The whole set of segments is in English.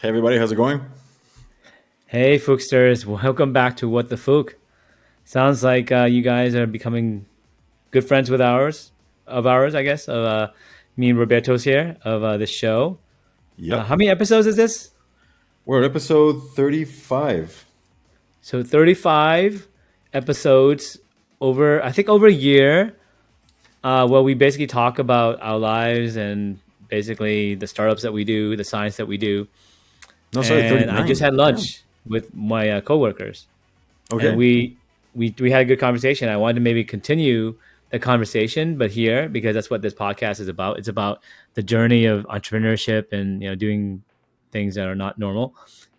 Hey everybody, how's it going? Hey, Phucsters, welcome back to What the Phuc. Sounds like you guys are becoming good friends of ours, I guess, of me and Roberto's here of this show. Yep. How many episodes is this? We're at episode 35. So 35 episodes over, I think over a year, where we basically talk about our lives and basically the startups that we do, the science that we do. No, sorry, And I just 39. had Damn. lunch with my coworkers. And Okay. we had a good conversation. I wanted to maybe continue the conversation, but here because that's what this podcast is about. It's about the journey of entrepreneurship and doing things that are not normal.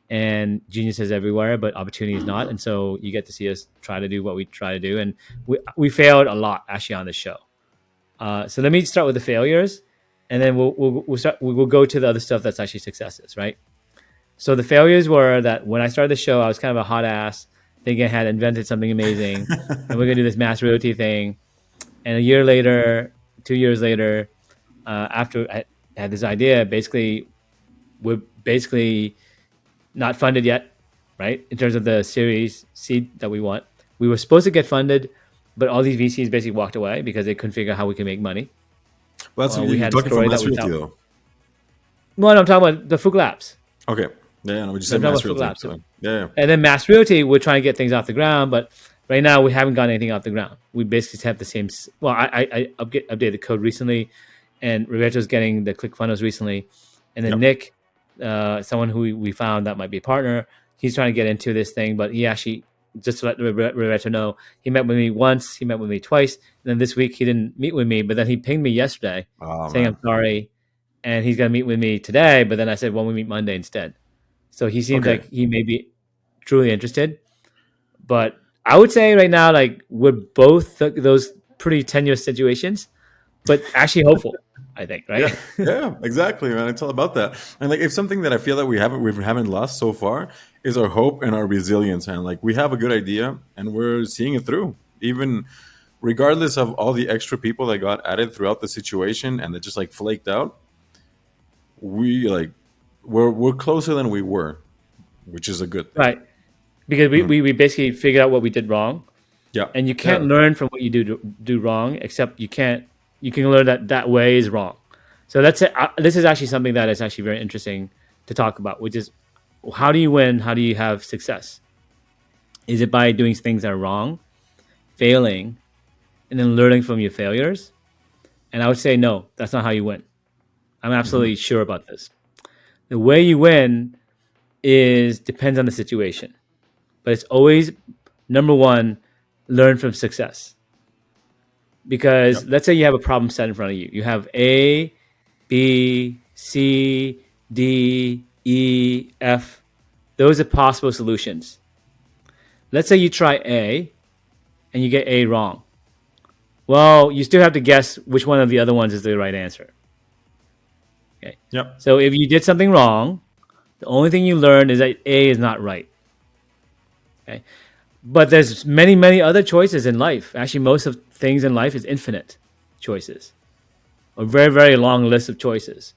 And genius is everywhere, but opportunity is not. And so you get to see us try to do what we try to do, and we failed a lot actually on this show. So let me start with the failures, and then we'll go to the other stuff that's actually successes, right? So the failures were that when I started the show, I was kind of a hot ass, thinking I had invented something amazing, and we're gonna do this mass realty thing. And a year later, 2 years later, after I had this idea, basically we're basically not funded yet, right? In terms of the Series seed that we want, we were supposed to get funded, but all these VCs basically walked away because they couldn't figure out how we can make money. Well, that's We you're had a talking from story that Mass we Realty thought. though. Well, I'm talking about the Phuc Labs. Okay. Yeah, no, we just I'm said talking Mass about Phuc Realty. Labs. So yeah. And then Mass Realty, we're trying to get things off the ground, but right now we haven't gotten anything off the ground. We basically have the same. Well, I updated the code recently, and Roberto's getting the ClickFunnels recently, and then Yep. Nick, someone who we found that might be a partner, he's trying to get into this thing, but he actually just to let Roberto know, he met with me once, he met with me twice, and then this week he didn't meet with me, but then he pinged me yesterday Oh saying I'm man. sorry, and he's gonna meet with me today, but then I said, "Well, we meet Monday instead." So he seems Okay. like he may be truly interested. But I would say right now, like we're both those pretty tenuous situations, but actually hopeful. I think, Yeah. right? Yeah, exactly, man. It's all about that. And like if something that I feel that we haven't lost so far is our hope and our resilience. And like we have a good idea and we're seeing it through. Even regardless of all the extra people that got added throughout the situation and that just like flaked out, we like we're closer than we were, which is a good thing. Right. Because we, Mhm. we, we basically figured out what we did wrong, Yeah, and you can't yeah, learn from what you do wrong, except you can learn that that way is wrong. So that's it. This is actually something that is actually very interesting to talk about, which is how do you win? How do you have success? Is it by doing things that are wrong, failing, and then learning from your failures? And I would say no, that's not how you win. I'm hmm, absolutely sure about this. The way you win is depends on the situation, but it's always number one, learn from success. yeah, Because let's say you have a problem set in front of you. You have A, B, C, D, E, F. Those are possible solutions. Let's say you try A and you get A wrong. Well, you still have to guess which one of the other ones is the right answer. Okay. yeah, So if you did something wrong, the only thing you learn is that A is not right. Okay. But there's many, many other choices in life. Actually, most of things in life is infinite choices. A very, very long list of choices.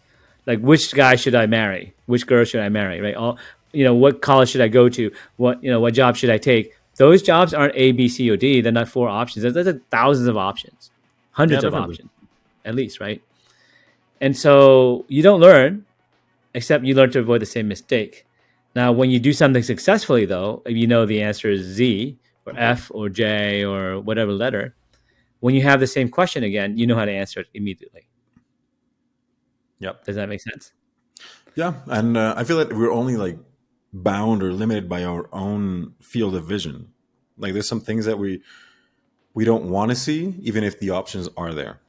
Like which guy should I marry? Which girl should I marry? Right? All what college should I go to? What job should I take? Those jobs aren't A, B, C, or D. They're not four options. There's thousands of options, yeah, hundreds of definitely. options, at least, right? And so you don't learn except you learn to avoid the same mistake. Now, when you do something successfully, though, if you know the answer is Z or F or J or whatever letter, when you have the same question again, you know how to answer it immediately. Yep. Does that make sense? Yeah, and I feel that we're only like bound or limited by our own field of vision. Like there's some things that we don't want to see, even if the options are there.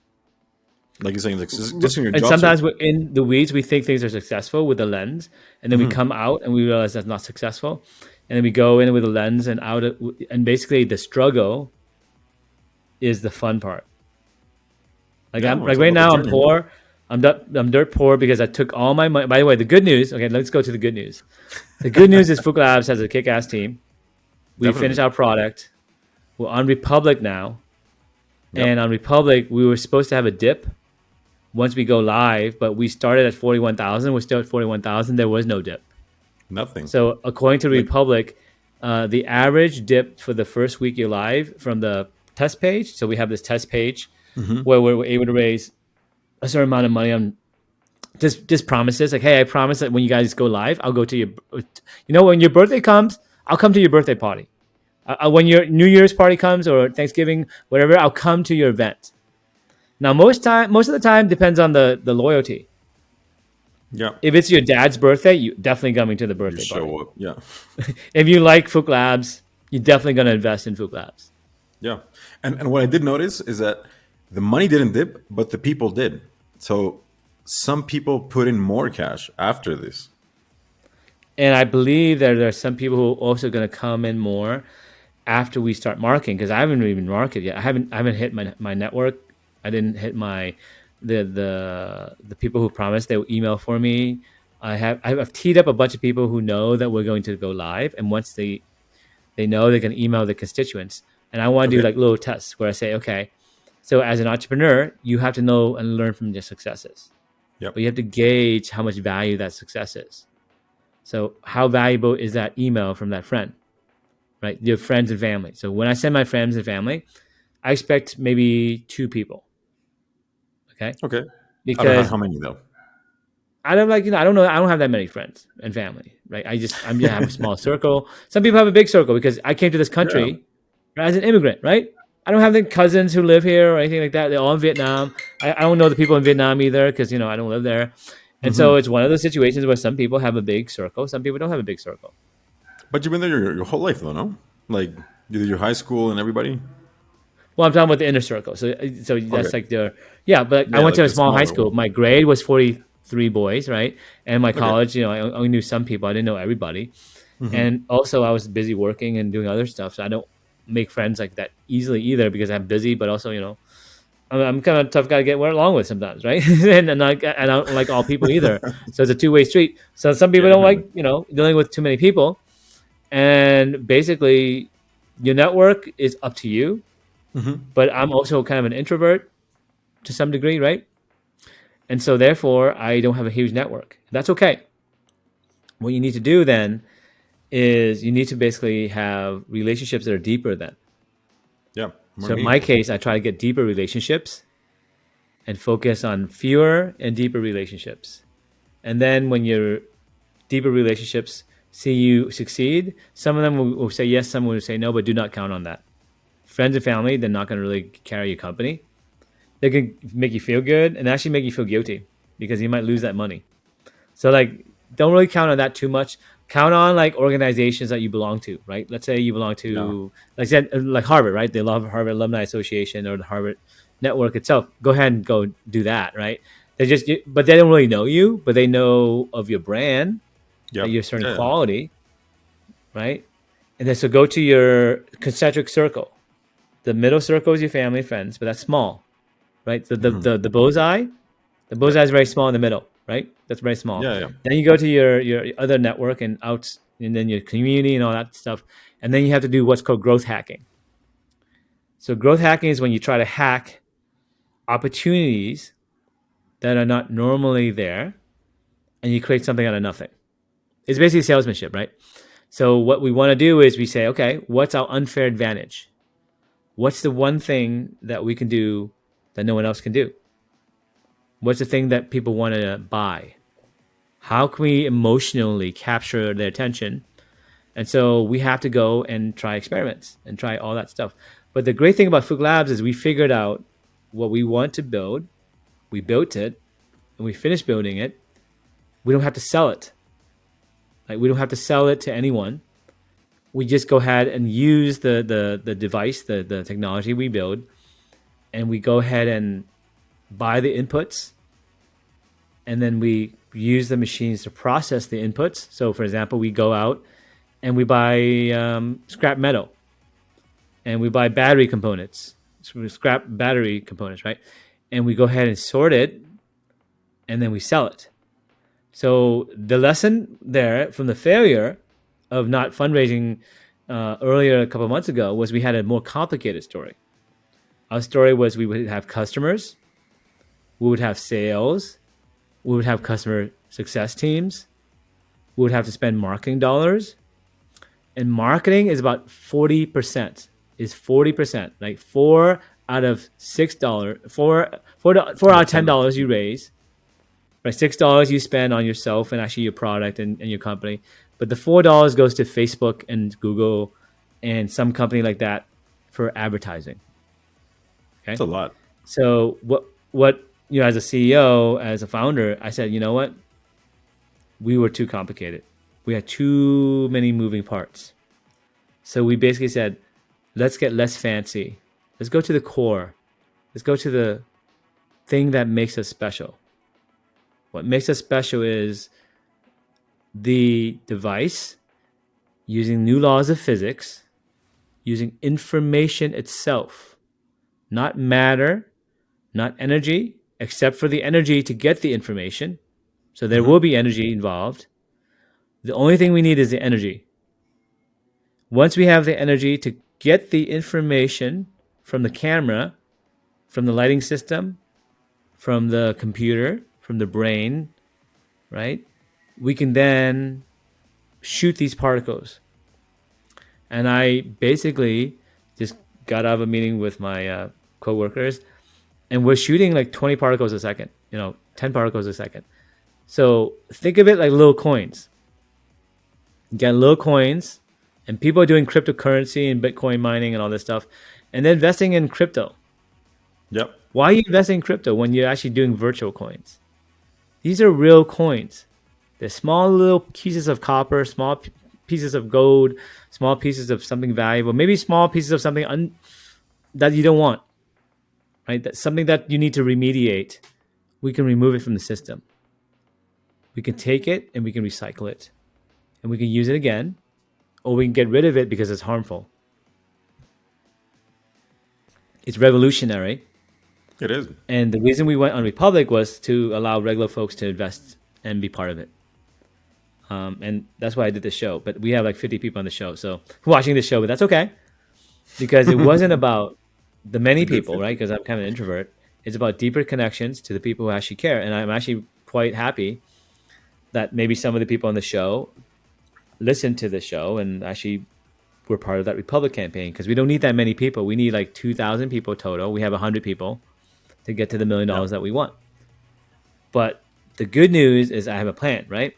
Like you're saying, like just in your And job search. sometimes we're in the weeds. We think things are successful with the lens, and then we Hmm. come out and we realize that's not successful, and then we go in with a lens and out, and basically the struggle is the fun part. Like Yeah, I'm well, it's like all right about the now I'm journey. poor. I'm dirt poor because I took all my money. By the way, the good news. Okay, let's go to the good news. The good news is Phuc Labs has a kick-ass team. We finished Definitely. our product. We're on Republic now, and Yep. on Republic we were supposed to have a dip once we go live, but we started at 41,000. We're still at 41,000. There was no dip. Nothing. So according to Like, Republic, the average dip for the first week you're live from the test page. So we have this test page hmm where we're able to raise a certain amount of money on just promises. Like, hey, I promise that when you guys go live, I'll go to your, when your birthday comes, I'll come to your birthday party. When your New Year's party comes or Thanksgiving, whatever, I'll come to your event. Now, most of the time depends on the loyalty. yeah, If it's your dad's birthday, you definitely coming to the you birthday party. show up. Yeah, If you like Phuc Labs, you're definitely gonna invest in Phuc Labs. yeah. And what I did notice is that the money didn't dip, but the people did. So some people put in more cash after this. And I believe that there are some people who are also gonna come in more after we start marketing because I haven't even marketed yet. I haven't hit my network. I didn't hit my the people who promised they will email for me. I've teed up a bunch of people who know that we're going to go live, and once they know they can email the constituents. And I want to do Okay. like little tests where I say, okay, so as an entrepreneur, you have to know and learn from your successes, Yep. but you have to gauge how much value that success is. So how valuable is that email from that friend, right? Your friends and family. So when I send my friends and family, I expect maybe 2 people, okay? Okay. Out of Because how many though? I don't like, I don't know, I don't have that many friends and family, right? I'm just have a small circle. Some people have a big circle because I came to this Yeah. country as an immigrant, right? I don't have the cousins who live here or anything like that. They're all in Vietnam. I don't know the people in Vietnam either because I don't live there. And so hmm it's one of those situations where some people have a big circle, some people don't have a big circle. But you've been there your whole life though, no? Like you did your high school and everybody. Well, I'm talking about the inner circle. So Okay. that's like yeah. But I Yeah, went like to a the small high smaller school. one. My grade was 43 boys, right? And my Okay. college, I only knew some people. I didn't know everybody. hmm And also, I was busy working and doing other stuff, so I don't make friends like that easily either because I'm busy. But also, I'm kind of a tough guy to get along with sometimes, right? and I don't like all people either. So it's a two-way street. So some Yeah, people don't definitely. like dealing with too many people. And basically, your network is up to you. hmm But I'm also kind of an introvert to some degree, right? And so therefore, I don't have a huge network. That's okay. What you need to do then is you need to basically have relationships that are deeper then. Yeah, more So in my meaningful. case, I try to get deeper relationships and focus on fewer and deeper relationships. And then when your deeper relationships see you succeed, some of them will say yes, some will say no, but do not count on that. Friends and family, they're not going to really carry your company. They can make you feel good and actually make you feel guilty because you might lose that money. So like, don't really count on that too much. Count on like organizations that you belong to, right? Let's say you belong Yeah. to, like I said, like Harvard, right? They love Harvard Alumni Association or the Harvard Network itself. Go ahead and go do that, right? But they don't really know you, but they know of your brand, that Yep. you're a certain Yeah. Yeah. quality, right? And then so go to your concentric circle. The middle circle is your family, friends, but that's small, right? hmm The bullseye, the bullseye Yep. is very small in the middle, right? That's very small. Yeah. Yeah. Then you go to your other network and out, and then your community and all that stuff, and then you have to do what's called growth hacking. So growth hacking is when you try to hack opportunities that are not normally there, and you create something out of nothing. It's basically salesmanship, right? So what we want to do is we say, okay, what's our unfair advantage? What's the one thing that we can do that no one else can do? What's the thing that people want to buy? How can we emotionally capture their attention? And so we have to go and try experiments and try all that stuff. But the great thing about Phuc Labs is we figured out what we want to build. We built it and we finished building it. We don't have to sell it. Like we don't have to sell it to anyone. We just go ahead and use the device, the technology we build, and we go ahead and buy the inputs, and then we use the machines to process the inputs. So, for example, we go out and we buy scrap metal, and we buy battery components, scrap battery components, right? And we go ahead and sort it, and then we sell it. So the lesson there from the failure of not fundraising earlier a couple of months ago was we had a more complicated story. Our story was we would have customers, we would have sales, we would have customer success teams, we would have to spend marketing dollars, and marketing is about 40%. Is 40%, like four out of $6, four Yeah, out of $10. $10 you raise, right? $6 you spend on yourself and actually your product and your company, but the $4 goes to Facebook and Google and some company like that for advertising. It's Okay, a lot. so what as a CEO, as a founder, I said, you know what, we were too complicated. We had too many moving parts. So we basically said, let's get less fancy. Let's go to the core. Let's go to the thing that makes us special. What makes us special is the device using new laws of physics, using information itself, not matter, not energy, except for the energy to get the information. So there will Hmm. be energy involved. The only thing we need is the energy. Once we have the energy to get the information from the camera, from the lighting system, from the computer, from the brain, right? We can then shoot these particles. And I basically just got out of a meeting with my coworkers, and we're shooting like 20 particles a second, 10 particles a second. So think of it like little coins. You got little coins, and people are doing cryptocurrency and Bitcoin mining and all this stuff, and they're investing in crypto. Yep. Why are you investing in crypto when you're actually doing virtual coins? These are real coins. They're small little pieces of copper, small pieces of gold, small pieces of something valuable, maybe small pieces of something that you don't want, right? That's something that you need to remediate. We can remove it from the system. We can take it and we can recycle it, and we can use it again, or we can get rid of it because it's harmful. It's revolutionary. It is. And the reason we went on Republic was to allow regular folks to invest and be part of it. And that's why I did the show. But we have like 50 people on the show, so watching the show, but that's okay because it wasn't about the It's many a good people, thing. right? Because I'm kind of an introvert. It's about deeper connections to the people who actually care. And I'm actually quite happy that maybe some of the people on the show listened to the show and actually were part of that Republic campaign, because we don't need that many people. We need like 2,000 people total. We have 100 people to get to the $1 million Yeah. that we want. But the good news is I have a plan, right?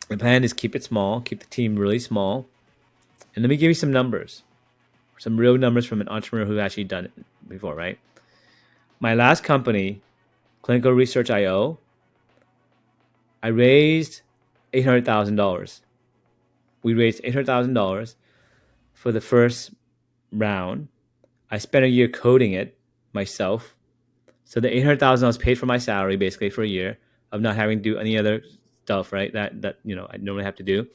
The plan is keep it small, keep the team really small. And let me give you some numbers, some real numbers from an entrepreneur who actually done it before, right? My last company, Clinical Research IO, I raised $800,000. We raised $800,000 for the first round. I spent a year coding it myself. So the $800,000 paid for my salary basically for a year of not having to do any other stuff, right? That I normally have to do.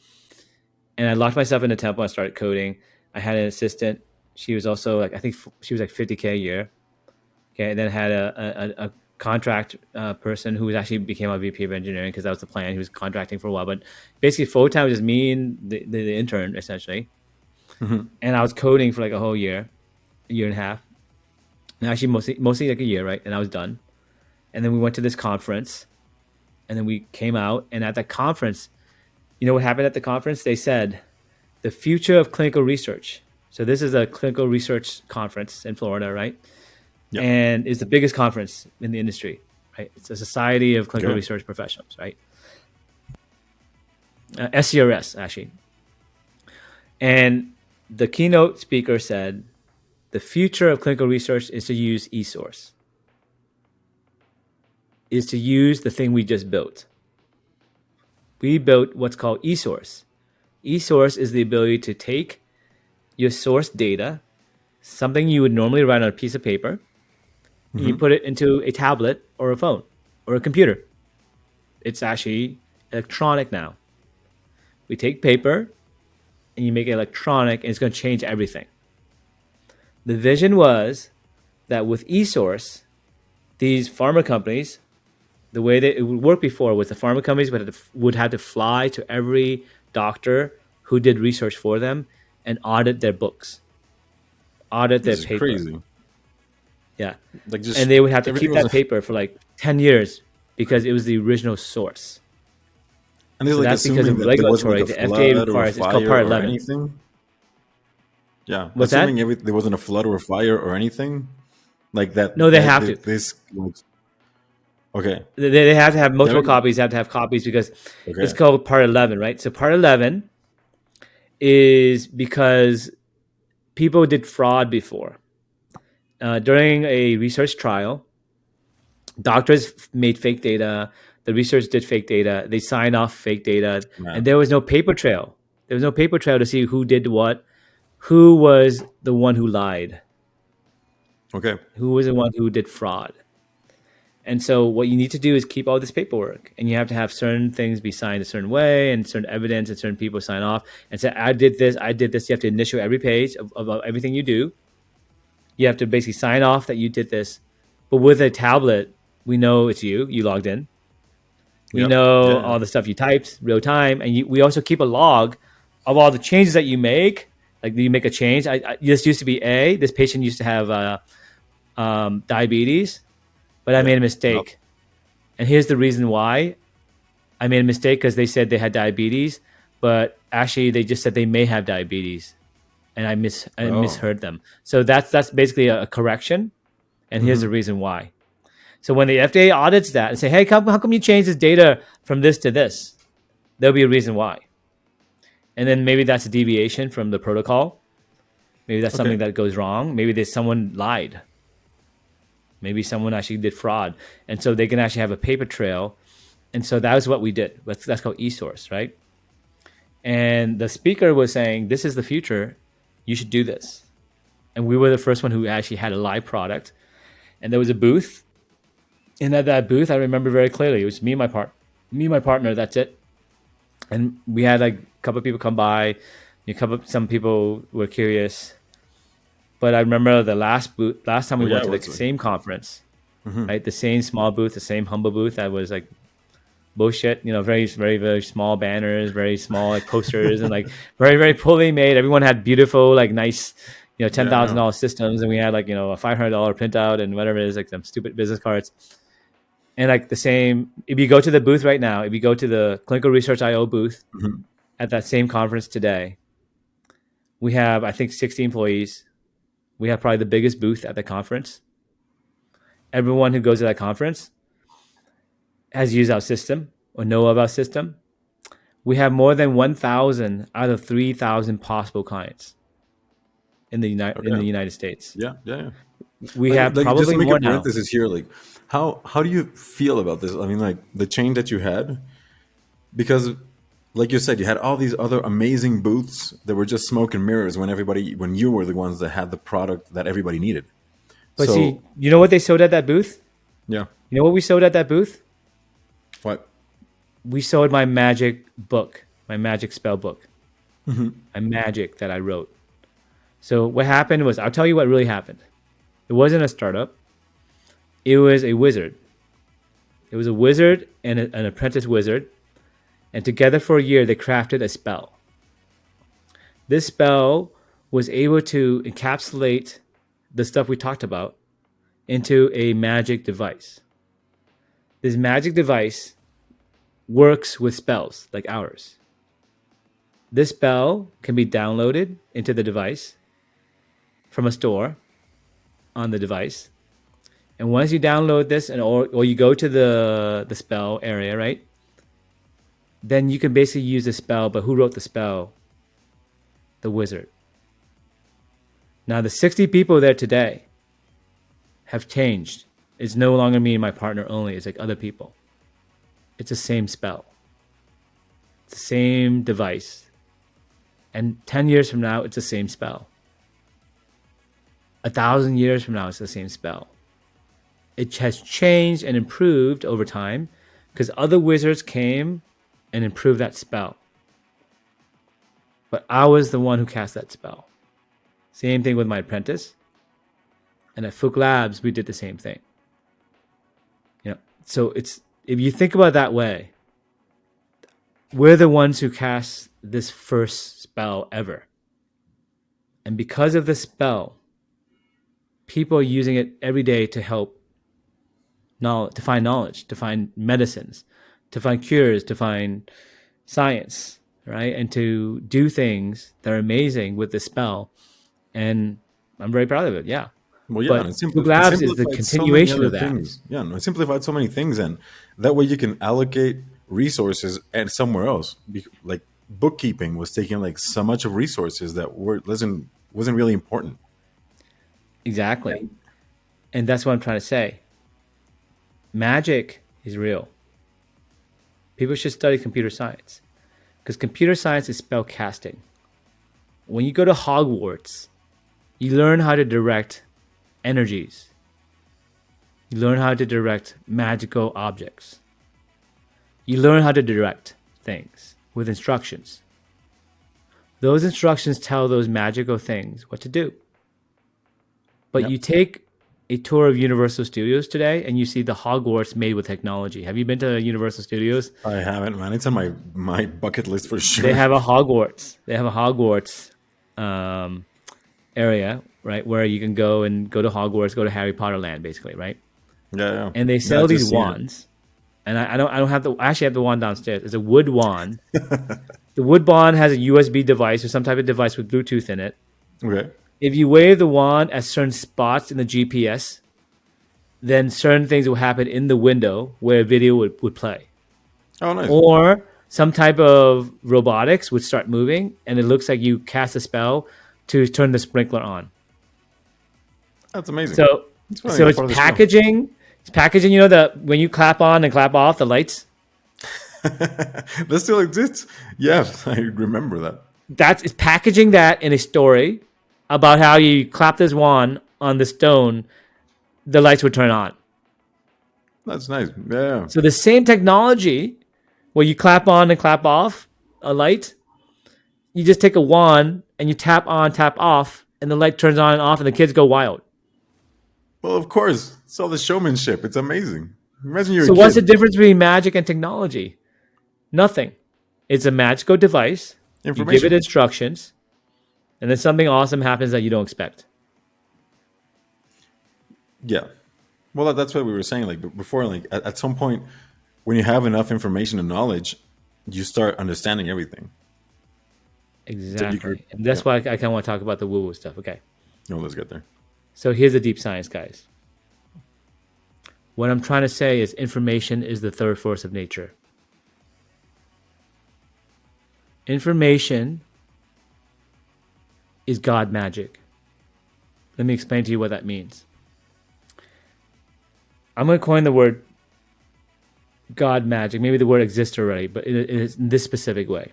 And I locked myself in a temple. I started coding. I had an assistant. She was also like, I think she was like $50K a year. Okay, and then had a contract person who actually became a VP of engineering, because that was the plan. He was contracting for a while, but basically full time was just me and the intern essentially. Hmm. And I was coding for like a whole year, a year and a half. And actually mostly like a year, right? And I was done. And then we went to this conference, and then we came out. And at the conference, you know what happened at the conference? They said the future of clinical research. So this is a clinical research conference in Florida, right? Yep. And it's the biggest conference in the industry, right? It's a Society of Clinical Okay. Research Professionals, right? SCRS, actually. And the keynote speaker said, the future of clinical research is to use eSource, is to use the thing we just built. We built what's called eSource. eSource is the ability to take your source data, something you would normally write on a piece of paper, and you Hmm. put it into a tablet or a phone or a computer. It's actually electronic now. We take paper and you make it electronic, and it's going to change everything. The vision was that with eSource, these pharma companies, the way that it would work before was the pharma companies would have to fly to every doctor who did research for them and audit their books, audit their This is paper. crazy. Yeah. Like And just they would have to everything keep was that paper for like 10 years because it was the original source. And it's So like that's because assuming of that there wasn't like regulatory. a The FDA flood or a requires, it's called fire Part or 11. anything. Yeah, What's assuming that? there wasn't a flood or a fire or anything like No, that. they have to. This like, okay, They have to have yeah, multiple copies. They have to have copies because it's okay, called Part 11, right? So Part 11 is because people did fraud before. During a research trial, doctors made fake data. The research did fake data. They signed off fake data, and man, there was no paper trail. There was no paper trail to see who did what, who was the one who lied, okay, who was the one who did fraud. And so what you need to do is keep all this paperwork, and you have to have certain things be signed a certain way, and certain evidence, and certain people sign off and say, I did this, I did this. You have to initial every page of everything you do. You have to basically sign off that you did this. But with a tablet, we know it's you. You logged in. We yep, know yeah, yeah, all the stuff you typed real time, and we also keep a log of all the changes that you make. Like you make a change. This used to be A. This patient used to have diabetes, but I yeah, made a yep, mistake. And here's the reason why I made a mistake, because they said they had diabetes, but actually they just said they may have diabetes, and I oh, misheard them. So that's basically a correction, and here's the hmm, reason why. So when the FDA audits that and say, hey, how come you changed this data from this to this? There'll be a reason why. And then maybe that's a deviation from the protocol. Maybe that's okay, something that goes wrong. Maybe there's someone lied. Maybe someone actually did fraud. And so they can actually have a paper trail. And so that was what we did. That's called eSource, right? And the speaker was saying, this is the future. You should do this. And we were the first one who actually had a live product. And there was a booth. And at that booth, I remember very clearly, it was me and my partner. That's it. And we had like a couple of people come by. Some people were curious. But I remember the last time we oh went yeah, to the what's like, same conference, hmm, right? The same small booth, the same humble booth that was like bullshit, very, very, very small banners, very small like posters, and like very, very poorly made. Everyone had beautiful, like nice, ten yeah, thousand no, dollars systems, and we had like a $500 printout and whatever it is, like some stupid business cards. And like the same, if you go to the booth right now, if you go to the Clinical Research IO booth hmm, at that same conference today, we have I think 60 employees. We have probably the biggest booth at the conference. Everyone who goes to that conference has used our system or know of our system. We have more than 1,000 out of 3,000 possible clients in the okay, United States. yeah, yeah, yeah. We have Like just probably to make a more now. parenthesis here, like how do you feel about this? I mean, like the change that you had, because like you said, you had all these other amazing booths that were just smoke and mirrors when you were the ones that had the product that everybody needed. But So see, you know what they sold at that booth? yeah, You know what we sold at that booth? what? We sold my magic book, my magic spell book, my magic that I wrote. So what happened was, I'll tell you what really happened. It wasn't a startup. It was a wizard. It was a wizard and an apprentice wizard. And together for a year, they crafted a spell. This spell was able to encapsulate the stuff we talked about into a magic device. This magic device works with spells like ours. This spell can be downloaded into the device from a store on the device. And once you download this or you go to the spell area, right? Then you can basically use the spell, but who wrote the spell? The wizard. Now the 60 people there today have changed. It's no longer me and my partner only. It's like other people. It's the same spell. It's the same device. And 10 years from now, it's the same spell. 1,000 years from now, it's the same spell. It has changed and improved over time because other wizards came and improved that spell. But I was the one who cast that spell. Same thing with my apprentice. And at Phuc Labs, we did the same thing. So it's, if you think about it that way, we're the ones who cast this first spell ever. And because of the spell, people are using it every day to help knowledge, to find medicines, to find cures, to find science, right? And to do things that are amazing with the spell. And I'm very proud of it. Yeah. Well, yeah, and But Phuc it Labs is the simplified so many continuation other of that. things. Yeah, no, it simplified so many things, and that way you can allocate resources and somewhere else. Like bookkeeping was taking like so much of resources that wasn't really important. Exactly. And that's what I'm trying to say. Magic is real. People should study computer science because computer science is spell casting. When you go to Hogwarts, you learn how to direct energies. You learn how to direct magical objects. You learn how to direct things with instructions. Those instructions tell those magical things what to do. But Yep. you take a tour of Universal Studios today and you see the Hogwarts made with technology. Have you been to Universal Studios? I haven't, man. It's on my bucket list for They sure. have a Hogwarts. They have a Hogwarts area, right, where you can go to Hogwarts, go to Harry Potter Land, basically, right? Yeah, yeah. And they Yeah, sell I've these just seen wands. And I don't have the I actually have the wand downstairs. It's a wood wand. The wood wand has a USB device or some type of device with Bluetooth in it. it. Okay. If you wave the wand at certain spots in the GPS, then certain things will happen in the window where a video would play. Oh, nice. Or some type of robotics would start moving and it looks like you cast a spell to turn the sprinkler on. That's amazing. So It's funny, so that's it's part of the show. packaging. It's packaging, you know, the when you clap on and clap off the lights. That still exists. Yeah, I remember that. It's packaging that in a story about how you clap this wand on the stone, the lights would turn on. That's nice. Yeah. So the same technology where you clap on and clap off a light, you just take a wand and you tap on, tap off, and the light turns on and off, and the kids go wild. Well, of course. It's all the showmanship. It's amazing. Imagine you're So a what's the kid. difference between magic and technology? Nothing. It's a magical device. You give it Information. instructions, and then something awesome happens that you don't expect. Yeah. Well, that's what we were saying. Like before, like at some point, when you have enough information and knowledge, you start understanding everything. So you could, Exactly. And that's yeah. why I kind of want to talk about the woo-woo stuff. Okay. No, let's get there. So here's the deep science, guys. What I'm trying to say is information is the third force of nature. Information is God magic. Let me explain to you what that means. I'm going to coin the word God magic. Maybe the word exists already, but it is in this specific way.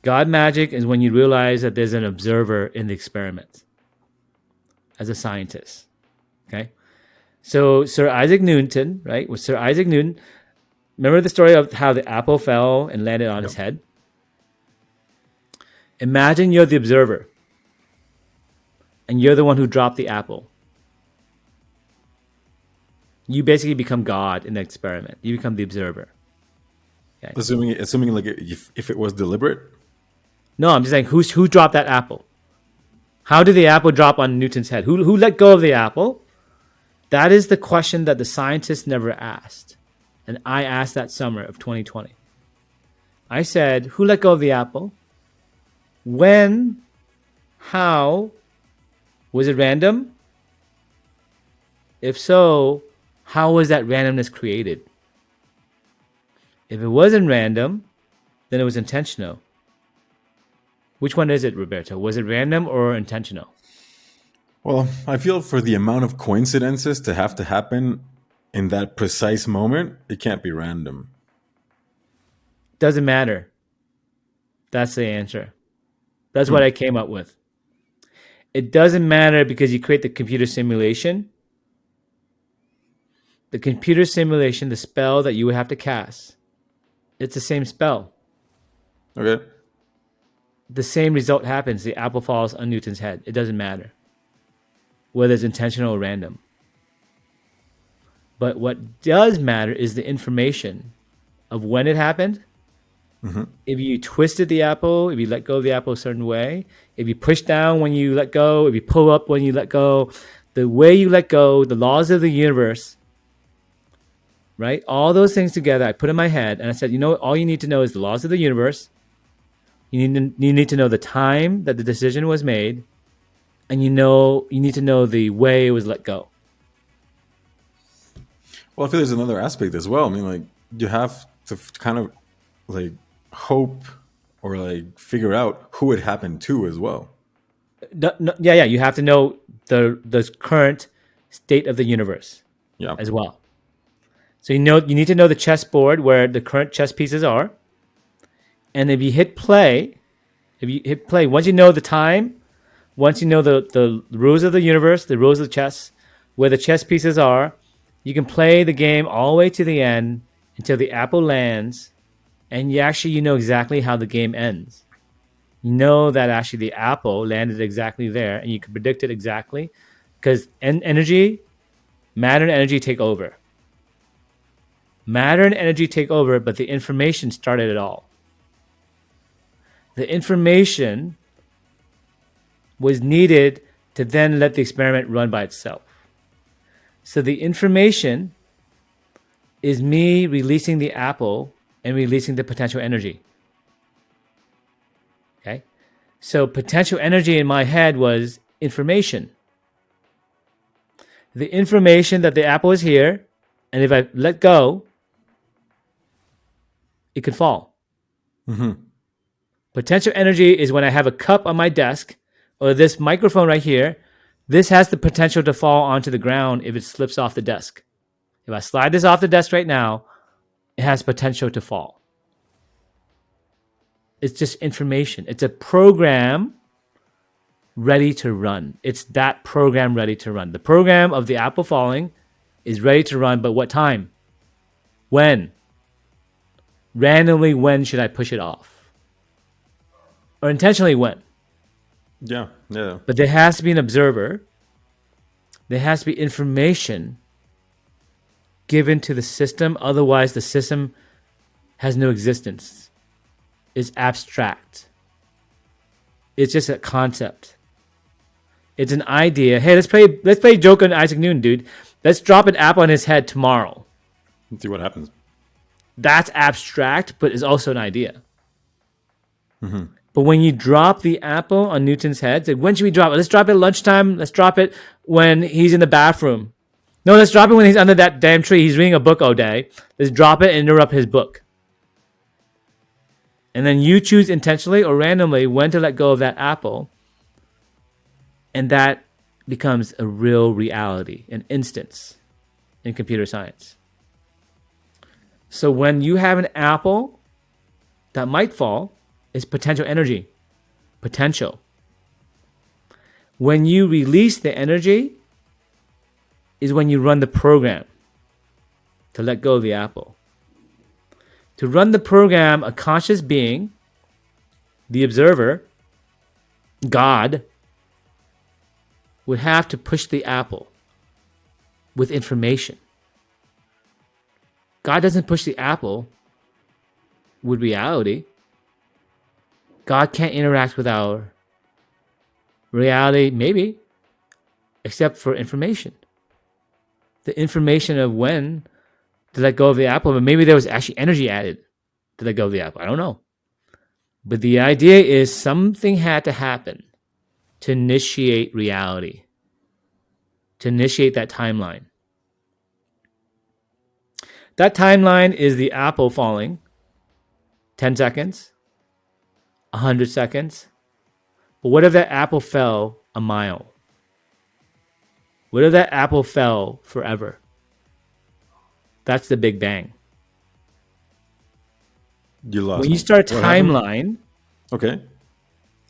God magic is when you realize that there's an observer in the experiment as a scientist. Okay? So Sir Isaac Newton, right? With Sir Isaac Newton, remember the story of how the apple fell and landed on his Yep. head? Imagine you're the observer and you're the one who dropped the apple. You basically become God in the experiment. You become the observer. Okay. Assuming like if it was deliberate. No, I'm just saying who dropped that apple? How did the apple drop on Newton's head? Who let go of the apple? That is the question that the scientists never asked. And I asked that summer of 2020. I said, who let go of the apple? When? How? Was it random? If so, how was that randomness created? If it wasn't random, then it was intentional. Which one is it, Roberto? Was it random or intentional? Well, I feel for the amount of coincidences to have to happen in that precise moment, it can't be random. Doesn't matter. That's the answer. That's what I came up with. It doesn't matter because you create the computer simulation. The computer simulation, the spell that you would have to cast, it's the same spell. Okay. The same result happens. The apple falls on Newton's head. It doesn't matter whether it's intentional or random. But what does matter is the information of when it happened. If you twisted the apple, if you let go of the apple a certain way, if you push down when you let go, if you pull up when you let go, the way you let go, the laws of the universe right? All those things together, I put in my head, and I said, you know what? All you need to know is the laws of the universe. You need to know the time that the decision was made, and you need to know the way it was let go. Well, I feel there's another aspect as well. I mean, like you have to kind of like hope or like figure out who it happened to as well. Yeah. You have to know the current state of the universe Yeah. as well. So you need to know the chessboard where the current chess pieces are, and if you hit play, once you know the time, once you know the rules of the universe, the rules of chess, where the chess pieces are, you can play the game all the way to the end until the apple lands, and you know exactly how the game ends. You know that actually the apple landed exactly there, and you can predict it exactly because matter and energy take over. Matter and energy take over, but the information started it all. The information was needed to then let the experiment run by itself. So the information is me releasing the apple and releasing the potential energy. Okay? So potential energy in my head was information. The information that the apple is here, and if I let go, it could fall. Mm-hmm. Potential energy is when I have a cup on my desk or this microphone right here. This has the potential to fall onto the ground if it slips off the desk. If I slide this off the desk right now, it has potential to fall. It's just information. It's a program ready to run. It's that program ready to run. The program of the apple falling is ready to run, but what time? When? Randomly, when should I push it off? Or intentionally, when? Yeah. Yeah. But there has to be an observer. There has to be information given to the system. Otherwise, the system has no existence. It's abstract. It's just a concept. It's an idea. Hey, let's play a joke on Isaac Newton, dude. Let's drop an apple on his head tomorrow. Let's see what happens. That's abstract, but it's also an idea. Mm-hmm. But when you drop the apple on Newton's head, it's like, when should we drop it? Let's drop it at lunchtime. Let's drop it when he's in the bathroom. No, let's drop it when he's under that damn tree. He's reading a book all day. Let's drop it and interrupt his book. And then you choose intentionally or randomly when to let go of that apple. And that becomes a real reality, an instance in computer science. So when you have an apple that might fall, it's potential energy. Potential. When you release the energy is when you run the program to let go of the apple. To run the program, a conscious being, the observer, God, would have to push the apple with information. God doesn't push the apple with reality. God can't interact with our reality, maybe, except for information. The information of when to let go of the apple, but maybe there was actually energy added to let go of the apple. I don't know. But the idea is something had to happen to initiate reality, to initiate that timeline. That timeline is the apple falling 10 seconds, 100 seconds. But what if that apple fell a mile? What if that apple fell forever? That's the Big Bang. You lost When me. you start a What happened? timeline, Okay.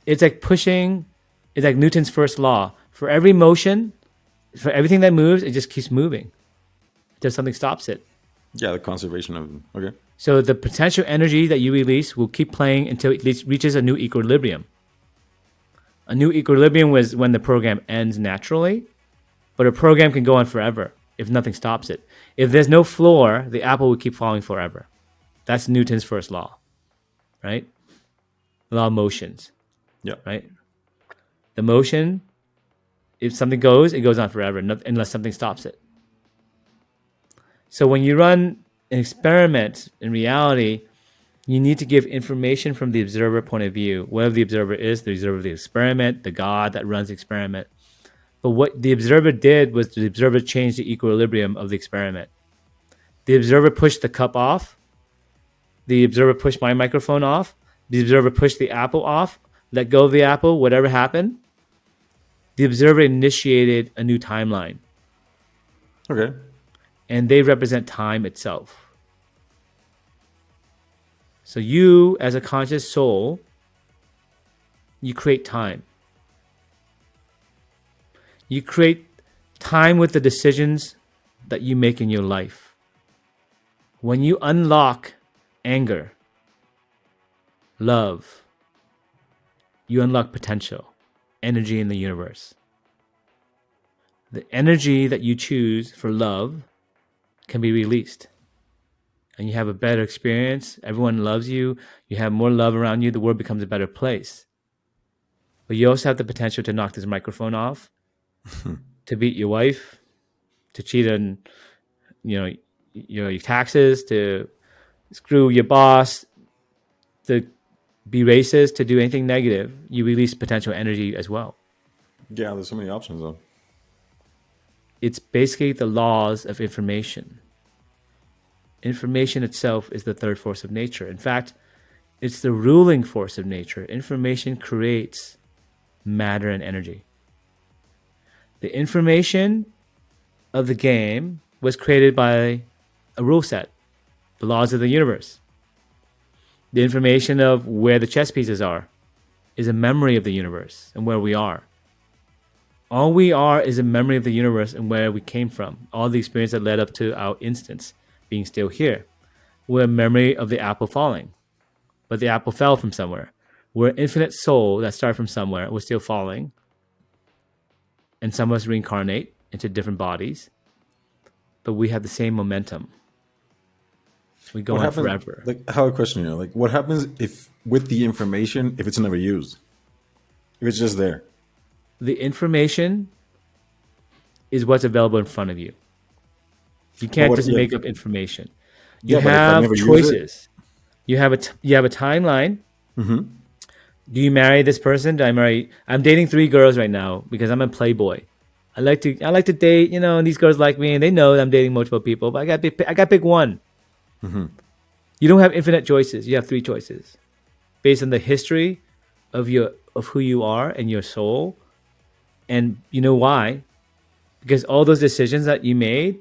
it's like Newton's first law. For every motion, for everything that moves, it just keeps moving until something stops it. Yeah, the conservation of okay. So the potential energy that you release will keep playing until it reaches a new equilibrium. A new equilibrium was when the program ends naturally, but a program can go on forever if nothing stops it. If there's no floor, the apple will keep falling forever. That's Newton's first law, right? Law of motions, Yeah. right? The motion, if something goes, it goes on forever unless something stops it. So when you run an experiment in reality, you need to give information from the observer point of view. Whatever the observer is, the observer of the experiment, the God that runs the experiment. But what the observer did was the observer changed the equilibrium of the experiment. The observer pushed the cup off. The observer pushed my microphone off. The observer pushed the apple off, let go of the apple, whatever happened. The observer initiated a new timeline. Okay. And they represent time itself. So you, as a conscious soul, you create time. You create time with the decisions that you make in your life. When you unlock anger, love, you unlock potential, energy in the universe. The energy that you choose for love can be released. And you have a better experience. Everyone loves you. You have more love around you. The world becomes a better place. But you also have the potential to knock this microphone off, to beat your wife, to cheat on, your taxes, to screw your boss, to be racist, to do anything negative. You release potential energy as well. Yeah, there's so many options though. It's basically the laws of information. Information itself is the third force of nature. In fact, it's the ruling force of nature. Information creates matter and energy. The information of the game was created by a rule set, the laws of the universe. The information of where the chess pieces are is a memory of the universe and where we are. All we are is a memory of the universe and where we came from. All the experience that led up to our instance being still here. We're a memory of the apple falling, but the apple fell from somewhere. We're an infinite soul that started from somewhere. We're still falling. And some of us reincarnate into different bodies, but we have the same momentum. We go on forever. Like, how a question, like what happens if with the information, if it's never used? If it's just there? The information is what's available in front of you. You can't just make up information. You have choices. You have a timeline. Mm-hmm. Do you marry this person? I'm dating 3 girls right now because I'm a playboy. I like to date, and these girls like me and they know that I'm dating multiple people, but I got to pick one. Mm-hmm. You don't have infinite choices. You have 3 choices based on the history of who you are and your soul. And you know why? Because all those decisions that you made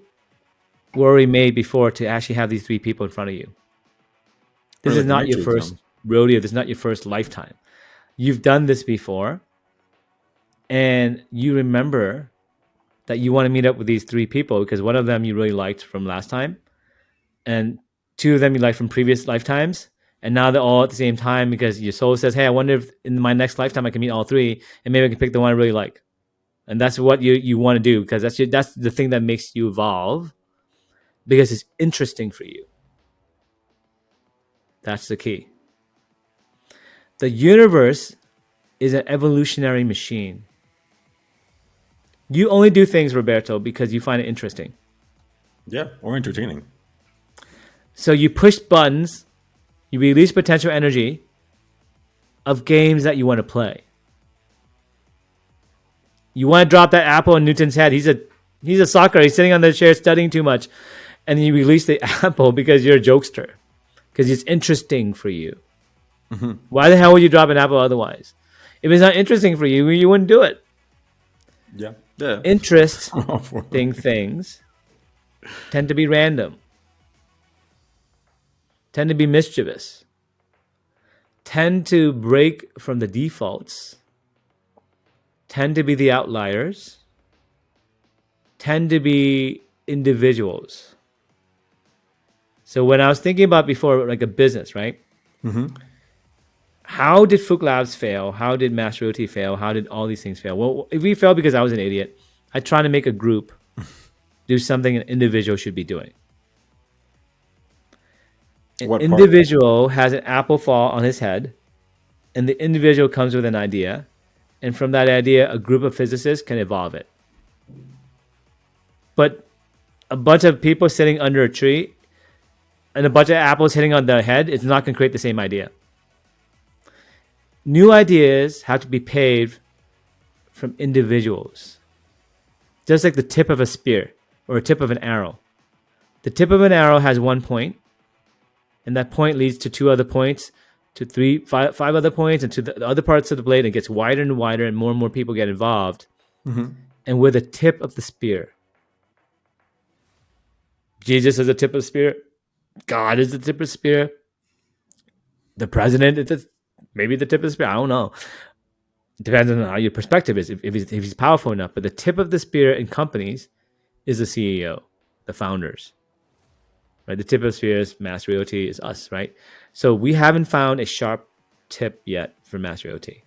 were already made before to actually have these 3 people in front of you. This is not your first rodeo. This is not your first lifetime. You've done this before. And you remember that you want to meet up with these 3 people because one of them you really liked from last time. And 2 of them you liked from previous lifetimes. And now they're all at the same time because your soul says, hey, I wonder if in my next lifetime I can meet all 3 and maybe I can pick the one I really like. And that's what you want to do because that's the thing that makes you evolve because it's interesting for you. That's the key. The universe is an evolutionary machine. You only do things, Roberto, because you find it interesting. Yeah, or entertaining. So you push buttons, you release potential energy of games that you want to play. You want to drop that apple on Newton's head. He's a sucker. He's sitting on the chair studying too much. And you release the apple because you're a jokester. Because it's interesting for you. Mm-hmm. Why the hell would you drop an apple otherwise? If it's not interesting for you, you wouldn't do it. Yeah. Interesting things tend to be random. Tend to be mischievous. Tend to break from the defaults. Tend to be the outliers, tend to be individuals. So when I was thinking about before, like a business, right? Mm-hmm. How did Phuc Labs fail? How did Mass Realty fail? How did all these things fail? Well, if we failed because I was an idiot, I tried to make a group do something an individual should be doing. An individual has an apple fall on his head, and the individual comes with an idea. And from that idea, a group of physicists can evolve it. But a bunch of people sitting under a tree and a bunch of apples hitting on their head is not going to create the same idea. New ideas have to be paved from individuals, just like the tip of a spear or a tip of an arrow. The tip of an arrow has one point, and that point leads to two other points, to five other points, and to the other parts of the blade. And it gets wider and wider, and more people get involved. Mm-hmm. And we're the tip of the spear. Jesus is the tip of the spear. God is the tip of the spear. The president is maybe the tip of the spear. I don't know. It depends on how your perspective is, if he's powerful enough. But the tip of the spear in companies is the CEO, the founders. Right? The tip of the spear is Master OT, is us, right? So we haven't found a sharp tip yet for Master OT.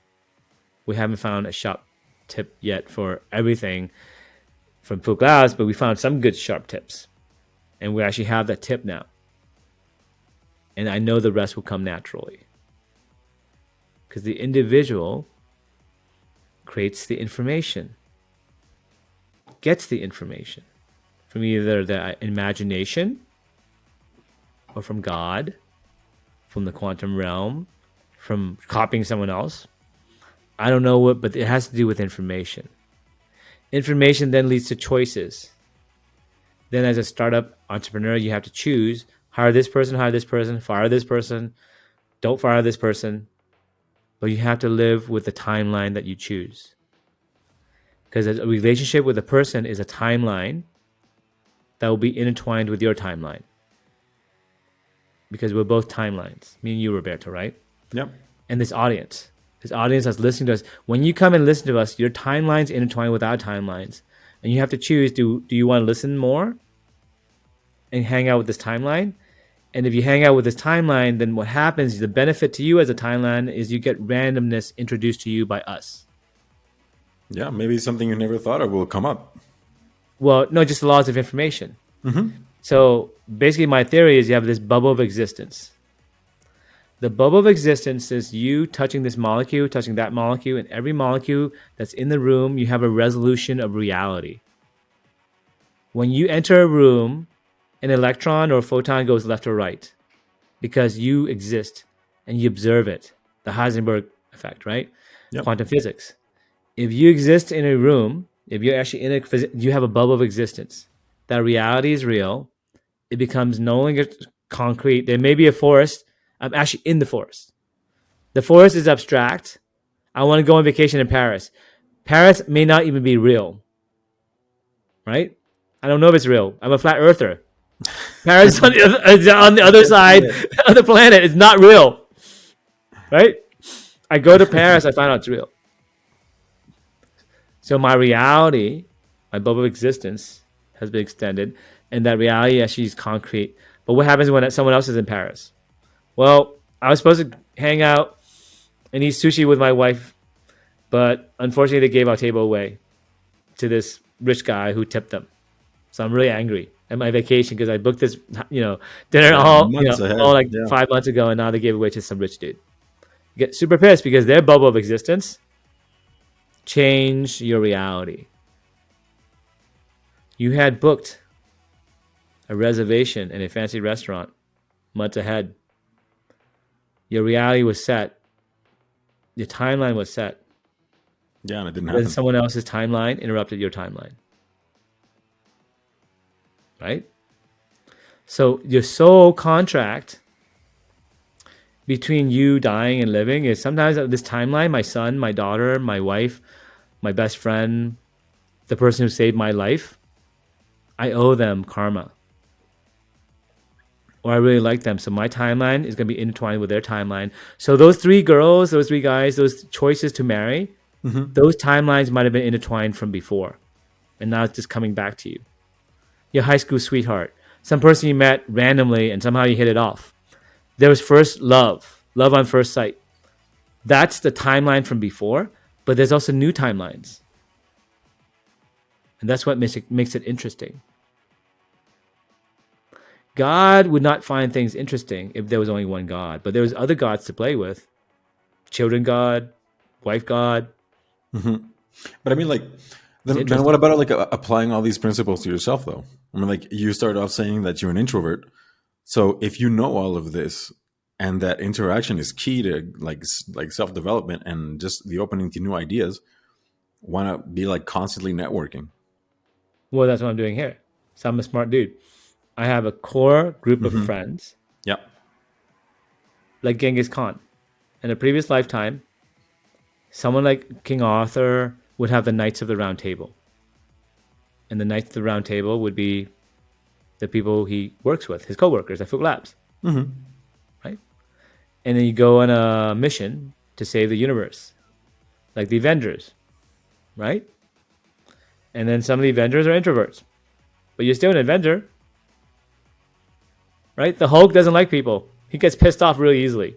We haven't found a sharp tip yet for everything from Phuc, but we found some good sharp tips. And we actually have that tip now. And I know the rest will come naturally. Because the individual creates the information, gets the information from either the imagination or from God, from the quantum realm, from copying someone else. I don't know what, but it has to do with information. Information then leads to choices. Then as a startup entrepreneur, you have to choose, hire this person, fire this person, don't fire this person. But you have to live with the timeline that you choose. Because a relationship with a person is a timeline that will be intertwined with your timeline. Because we're both timelines. Me and you, Roberto, right? Yep. And this audience that's listening to us, when you come and listen to us, your timelines intertwine with our timelines. And you have to choose, do you want to listen more and hang out with this timeline? And if you hang out with this timeline, then what happens, the benefit to you as a timeline is you get randomness introduced to you by us. Yeah, maybe something you never thought of will come up. Well, no, just the laws of information. Mm-hmm. So basically my theory is you have this bubble of existence. The bubble of existence is you touching this molecule, touching that molecule, and every molecule that's in the room, you have a resolution of reality. When you enter a room, an electron or a photon goes left or right because you exist and you observe it. The Heisenberg effect, right? Yep. Quantum physics. If you exist in a room, if you're actually in you have a bubble of existence. That reality is real. It becomes no longer concrete. There may be a forest. I'm actually in the forest. The forest is abstract. I want to go on vacation in Paris. Paris may not even be real, right? I don't know if it's real. I'm a flat earther. Paris on the other side of the planet is not real, right? I go to Paris, I find out it's real. So my reality, my bubble of existence has been extended, and that reality actually is concrete. But what happens when someone else is in Paris? Well, I was supposed to hang out and eat sushi with my wife, but unfortunately they gave our table away to this rich guy who tipped them. So I'm really angry at my vacation because I booked this, dinner all 5 months ago, and now they gave it away to some rich dude. Get super pissed because their bubble of existence changed your reality. You had booked a reservation in a fancy restaurant months ahead. Your reality was set. Your timeline was set. Yeah, and it didn't happen. Then someone else's timeline interrupted your timeline. Right? So your soul contract between you dying and living is sometimes this timeline, my son, my daughter, my wife, my best friend, the person who saved my life, I owe them karma. Or I really like them. So my timeline is going to be intertwined with their timeline. So those three girls, those three guys, those choices to marry, those timelines might have been intertwined from before. And now it's just coming back to you. Your high school sweetheart, some person you met randomly and somehow you hit it off. There was first love on first sight. That's the timeline from before, but there's also new timelines. And that's what makes it interesting. God would not find things interesting if there was only one God, but there was other gods to play with. Children God, wife God. But I mean, like, It's Then what interesting. about like applying all these principles to yourself though? I mean, like you started off saying that you're an introvert. So if you know all of this and that interaction is key to like self development and just the opening to new ideas, why not be like constantly networking? Well, that's what I'm doing here. So I'm a smart dude. I have a core group of Hmm. friends, Yeah. like Genghis Khan. In a previous lifetime, someone like King Arthur would have the Knights of the Round Table. And the Knights of the Round Table would be the people he works with, his coworkers at Phuc Labs, Hmm. right? And then you go on a mission to save the universe, like the Avengers, right? And then some of the Avengers are introverts, but you're still an Avenger, right? The Hulk doesn't like people. He gets pissed off really easily.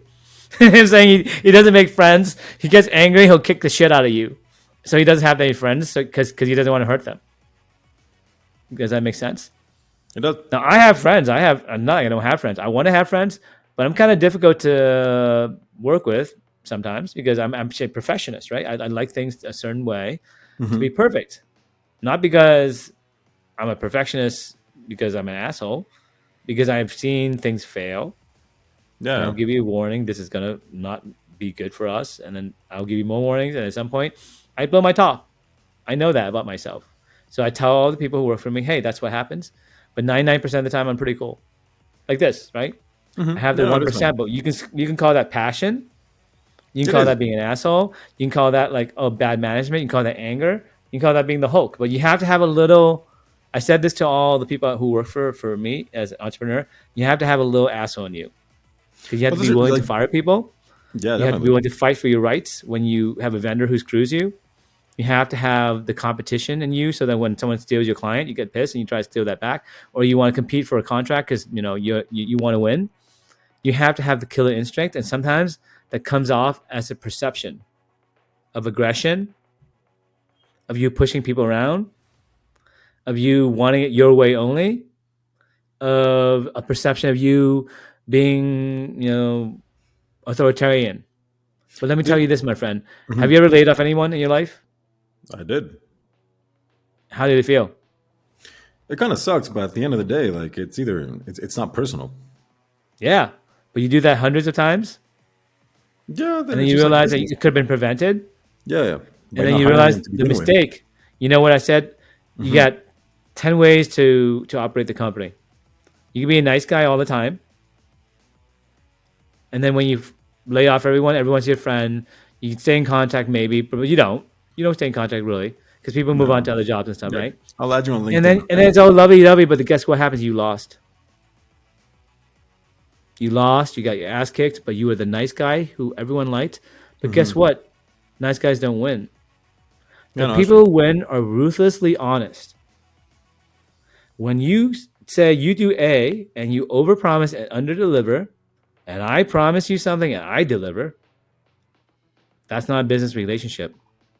I'm saying he doesn't make friends. He gets angry. He'll kick the shit out of you. So he doesn't have any friends because he doesn't want to hurt them. Does that make sense? It does. Now I have friends. I'm not. I don't have friends. I want to have friends, but I'm kind of difficult to work with sometimes because I'm a perfectionist, right? I like things a certain way to be Hmm. perfect, not because I'm a perfectionist because I'm an asshole, because I've seen things fail and I'll Yeah. give you a warning. This is gonna not be good for us, and then I'll give you more warnings. And at some point, I blow my top. I know that about myself, so I tell all the people who work for me, "Hey, that's what happens." But 99% of the time, I'm pretty cool. Like this, right? Hmm. I have the Yeah, no, one it is fun. percent, but you can call that passion. You can It call is. that being an asshole. You can call that like bad management. You can call that anger. You can call that being the Hulk. But you have to have a little. I said this to all the people who work for me as an entrepreneur. You have to have a little asshole in you because you have Well, to this be is willing to like, fire people. yeah, You have to be definitely. willing to fight for your rights when you have a vendor who screws you. You have to have the competition in you so that when someone steals your client, you get pissed and you try to steal that back, or you want to compete for a contract because you want to win. You have to have the killer instinct, and sometimes that comes off as a perception of aggression, of you pushing people around, of you wanting it your way only, of a perception of you being, authoritarian. But let me tell you this, my friend. Have you Mhm. ever laid off anyone in your life? I did. How did it feel? It kind of sucks, but at the end of the day, like it's not personal. Yeah. But you do that hundreds of times, Yeah, and then then it's you just like realize that business. it could have been prevented, Yeah, yeah. and By then not you hiring realize them to the begin with. mistake. You know what I said? You Hmm. got 10 ways to operate the company. You can be a nice guy all the time, and then when you lay off everyone, everyone's your friend. You can stay in contact maybe, but you don't. You don't stay in contact really because people move on No. to other jobs and stuff, Yeah, right? I'll add you on And LinkedIn. then it's all lovey dovey, but guess what happens? You lost. You lost. You got your ass kicked, but you were the nice guy who everyone liked. But guess Hmm. what? Nice guys don't win. Yeah, The no, that's true. people who win are ruthlessly honest. When you say you do A and you overpromise and underdeliver, and I promise you something and I deliver, that's not a business relationship.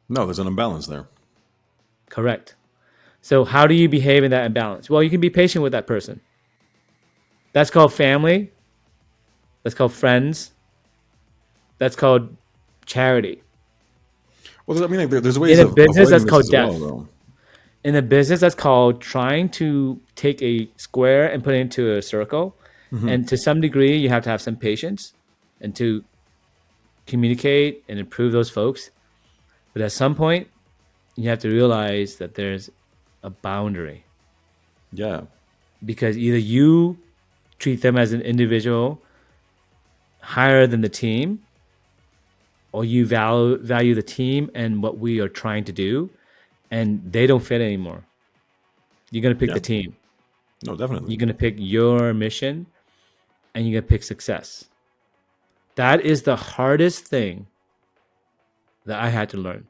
No, there's an imbalance there. Correct. So how do you behave in that imbalance? Well, you can be patient with that person. That's called family. That's called friends. That's called charity. Well, I mean, like, there's ways In a of business, avoiding that's this called as well, death. though. In a business, that's called trying to take a square and put it into a circle. Hmm. And to some degree, you have to have some patience and to communicate and improve those folks. But at some point, you have to realize that there's a boundary Yeah, because either you treat them as an individual higher than the team, or you value the team and what we are trying to do, and they don't fit anymore. You're gonna pick yeah. the team. No, definitely. You're gonna pick your mission, and you're gonna pick success. That is the hardest thing that I had to learn.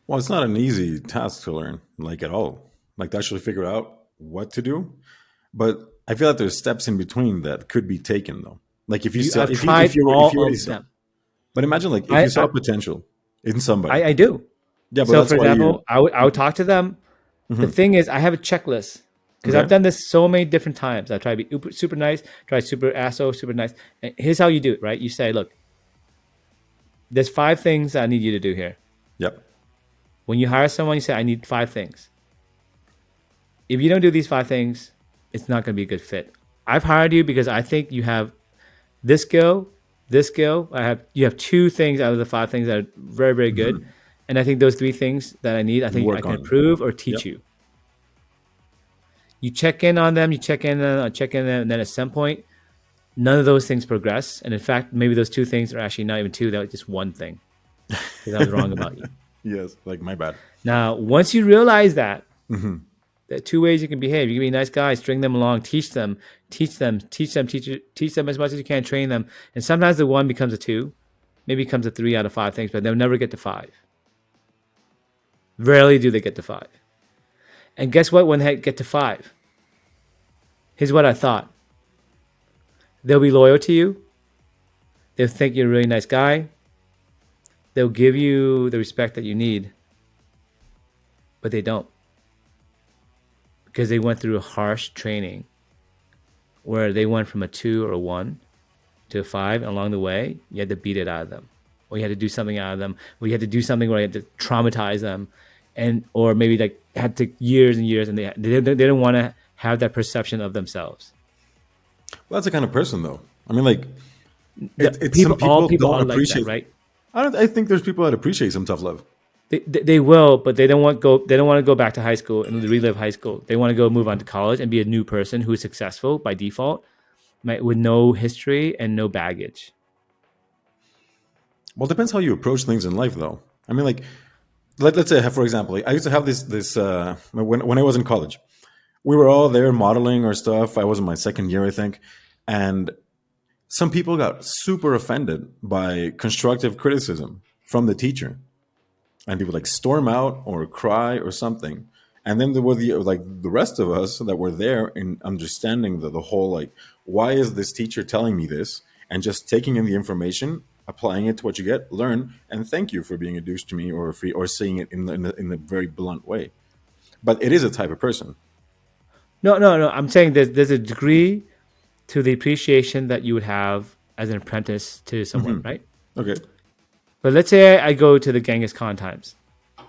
Well, it's not an easy task to learn, like at all. Like to actually figure out what to do. But I feel like there's steps in between that could be taken, though. Like if you You, saw, I've tried if all you already of saw, them. but imagine like if I you saw I, potential in somebody. I do. Yeah, but So, that's for why you. example, I would talk to them. The Mhm. thing is, I have a checklist because I've Okay. done this so many different times. I try to be super nice, try super asshole, super nice. And here's how you do it, right? You say, look, there's 5 things I need you to do here. Yep. When you hire someone, you say, I need 5 things. If you don't do these 5 things, it's not going to be a good fit. I've hired you because I think you have this skill, this skill. You have 2 things out of the 5 things that are very, very good. And I think those 3 things that I need, I You think I work can on. improve or Yep. teach you. You check in on them, and then at some point, none of those things progress. And in fact, maybe those 2 things are actually not even 2, that was just 1 thing. Because I was wrong about you. Yes, like my bad. Now, once you realize that, there are 2 ways you can behave. You can be a nice guy, string them along, teach them as much as you can, train them. And sometimes the 1 becomes a 2, maybe becomes a 3 out of 5 things, but they'll never get to 5. Rarely do they get to 5. And guess what? When they get to 5, here's what I thought. They'll be loyal to you. They'll think you're a really nice guy. They'll give you the respect that you need. But they don't. Because they went through a harsh training where they went from a 2 or a 1 to a 5. And along the way, you had to beat it out of them. Or you had to do something out of them. Or you had to do something where you had to traumatize them. Or maybe like had to years and years, and they didn't want to have that perception of themselves. Well, that's the kind of person, though. I mean, like, People, some all people people don't are like appreciate. that, right? I think there's people that appreciate some tough love. They will, but they don't want to go back to high school and relive high school. They want to go move on to college and be a new person who is successful by default, with no history and no baggage. Well, it depends how you approach things in life, though. I mean, like, let's say, for example, I used to have this when I was in college. We were all there modeling our stuff. I was in my 2nd year, I think, and some people got super offended by constructive criticism from the teacher, and people like storm out or cry or something. And then there were the rest of us that were there in understanding the whole, like, why is this teacher telling me this, and just taking in the information, applying it to what you get, learn, and thank you for being a douche to me, or seeing it in a very blunt way. But it is a type of person. No. I'm saying there's a degree to the appreciation that you would have as an apprentice to someone, right? Okay. But let's say I go to the Genghis Khan times.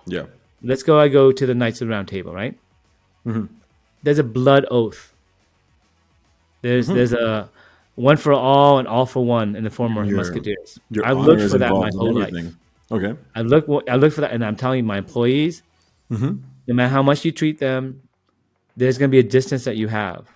Yeah. I go to the Knights of the Round Table, right? There's a blood oath. There's a 1 for all and all for one in the former Musketeers. Your I've honor looked is for that my involved in whole life. everything. Okay. I look for that, and I'm telling you, my employees, no matter how much you treat them, there's going to be a distance that you have.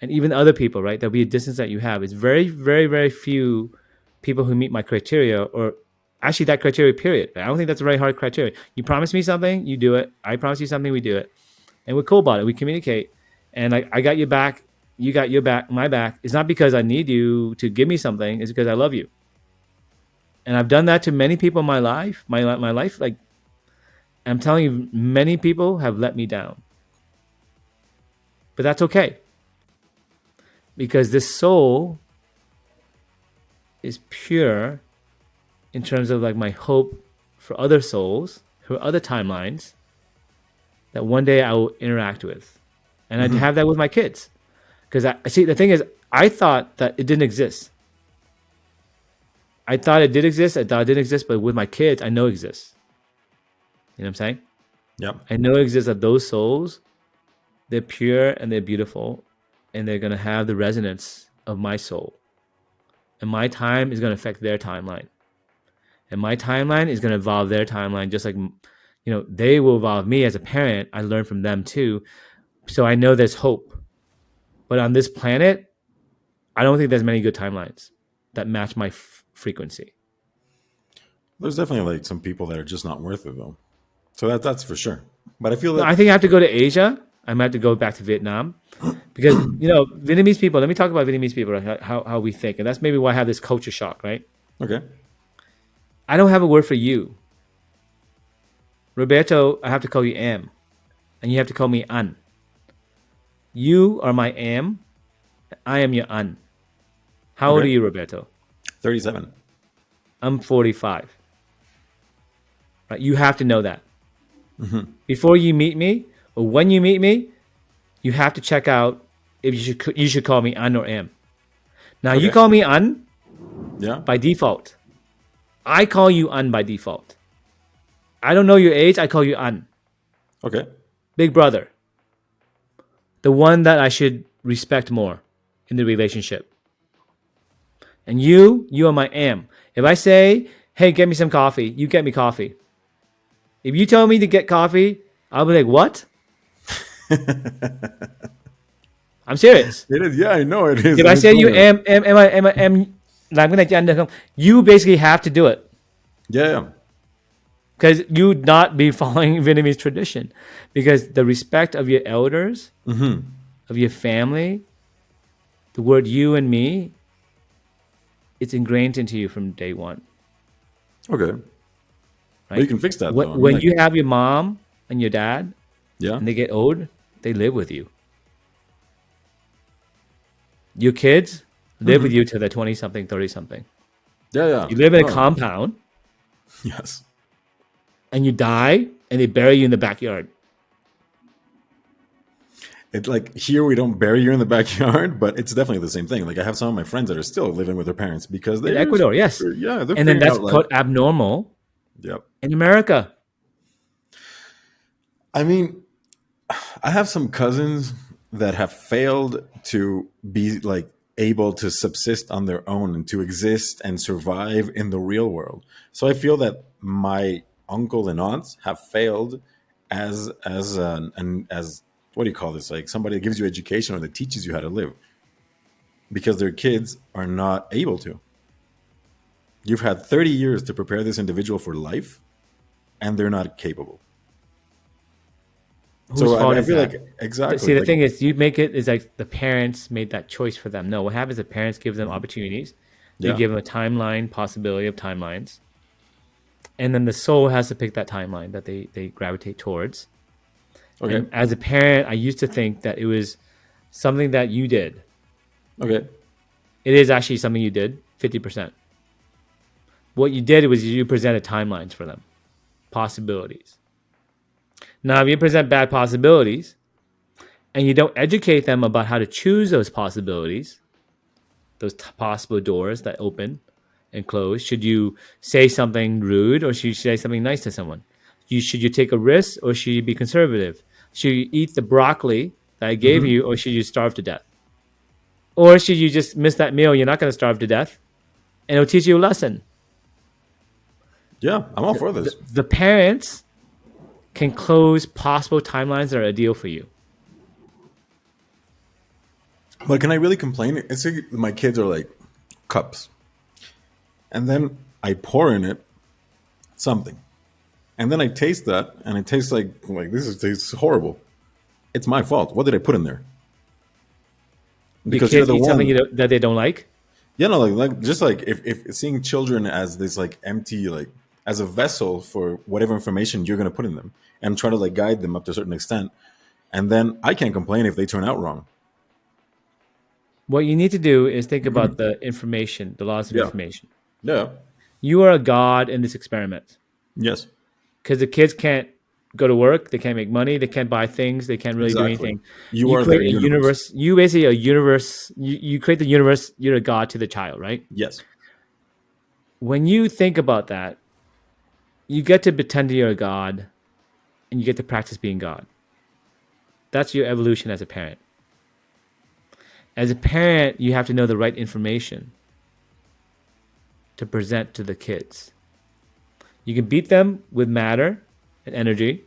And even other people, right? There'll be a distance that you have. It's very, very, very few people who meet my criteria, or actually that criteria, period. I don't think that's a very hard criteria. You promise me something, you do it. I promise you something, we do it. And we're cool about it. We communicate. And I got your back, you got your back, my back. It's not because I need you to give me something. It's because I love you. And I've done that to many people in my life. My life, like, I'm telling you, many people have let me down. But that's okay. Because this soul is pure in terms of like my hope for other souls, for other timelines that one day I will interact with. And I'd have that with my kids. Because I see, the thing is, I thought that it didn't exist. I thought it did exist. I thought it didn't exist, but with my kids, I know it exists. You know what I'm saying? Yeah. I know it exists, that those souls, they're pure and they're beautiful, and they're going to have the resonance of my soul. And my time is going to affect their timeline. And my timeline is going to evolve their timeline, just like, they will evolve me as a parent. I learn from them too. So I know there's hope. But on this planet, I don't think there's many good timelines that match my frequency. There's definitely like some people that are just not worth it, though. So that's for sure. But I feel that I think I have to go to Asia. I might have to go back to Vietnam because, Vietnamese people, let me talk about Vietnamese people, right? How we think. And that's maybe why I have this culture shock, right? okay. I don't have a word for you. Roberto, I have to call you Am. And you have to call me An. You are my Am. I am your An. How old are you, Roberto? 37. I'm 45. Right? You have to know that. Before you meet me, or when you meet me, you have to check out if you should call me An or Am. Now, you call me An Yeah. by default. I call you An by default. I don't know your age. I call you an, Okay. big brother, the one that I should respect more in the relationship. And you are my am. If I say, hey, get me some coffee, you get me coffee. If you tell me to get coffee, I'll be like, what? I'm serious. It is. Yeah, I know it is, If and I it's say you funny. am, I'm gonna get you basically have to do it Yeah, yeah. because you would not be following Vietnamese tradition, because the respect of your elders, of your family, the word you and me, it's ingrained into you from day one, Okay. But you right? can fix that though. I mean, When like, you have your mom and your dad yeah. and they get old, they live with you. Your kids live with you till they're 20 something, 30 something. Yeah, yeah. You live in a No. compound Yes. and you die and they bury you in the backyard. It's like here we don't bury you in the backyard, but it's definitely the same thing. Like I have some of my friends that are still living with their parents because In they're, Ecuador, yes. yeah, they're And then figuring that's out life. called abnormal Yep. in America. I mean, I have some cousins that have failed to be like able to subsist on their own and to exist and survive in the real world. So I feel that my uncle and aunts have failed as what do you call this? Like somebody that gives you education or that teaches you how to live because their kids are not able to. You've had 30 years to prepare this individual for life and they're not capable. Whose So fault I is feel that? like exactly See, the like thing is, you make it is like the parents made that choice for them. No, what happens is parents give them opportunities. They yeah. give them a timeline, possibility of timelines. And then the soul has to pick that timeline that they gravitate towards. Okay. And as a parent, I used to think that it was something that you did. Okay. It is actually something you did, 50%. What you did was you presented timelines for them, possibilities. Now, if you present bad possibilities and you don't educate them about how to choose those possibilities, those possible doors that open and close, should you say something rude or should you say something nice to someone? Should you take a risk or should you be conservative? Should you eat the broccoli that I gave you or should you starve to death? Or should you just miss that meal? You're not going to starve to death and it'll teach you a lesson. Yeah, I'm all for this. The parents can close possible timelines that are ideal for you. But can I really complain? It's like my kids are like cups, and then I pour in it something, and then I taste that, and it tastes like this is tastes horrible. It's my fault. What did I put in there? Your Because you're kids the eat something one. that they don't like. You know, like just like if seeing children as this like empty like as a vessel for whatever information you're gonna put in them, and try to like guide them up to a certain extent, and then I can't complain if they turn out wrong. What you need to do is think about the information, the laws of Yeah. information. Yeah. You are a god in this experiment Yes. because the kids can't go to work, they can't make money, they can't buy things, they can't really do Exactly. anything. You You are their create a universe. universe. You basically a universe. You create the universe. You're a god to the child, right? Yes. When you think about that, you get to pretend you're a god, and you get to practice being God. That's your evolution as a parent. As a parent, you have to know the right information to present to the kids. You can beat them with matter and energy.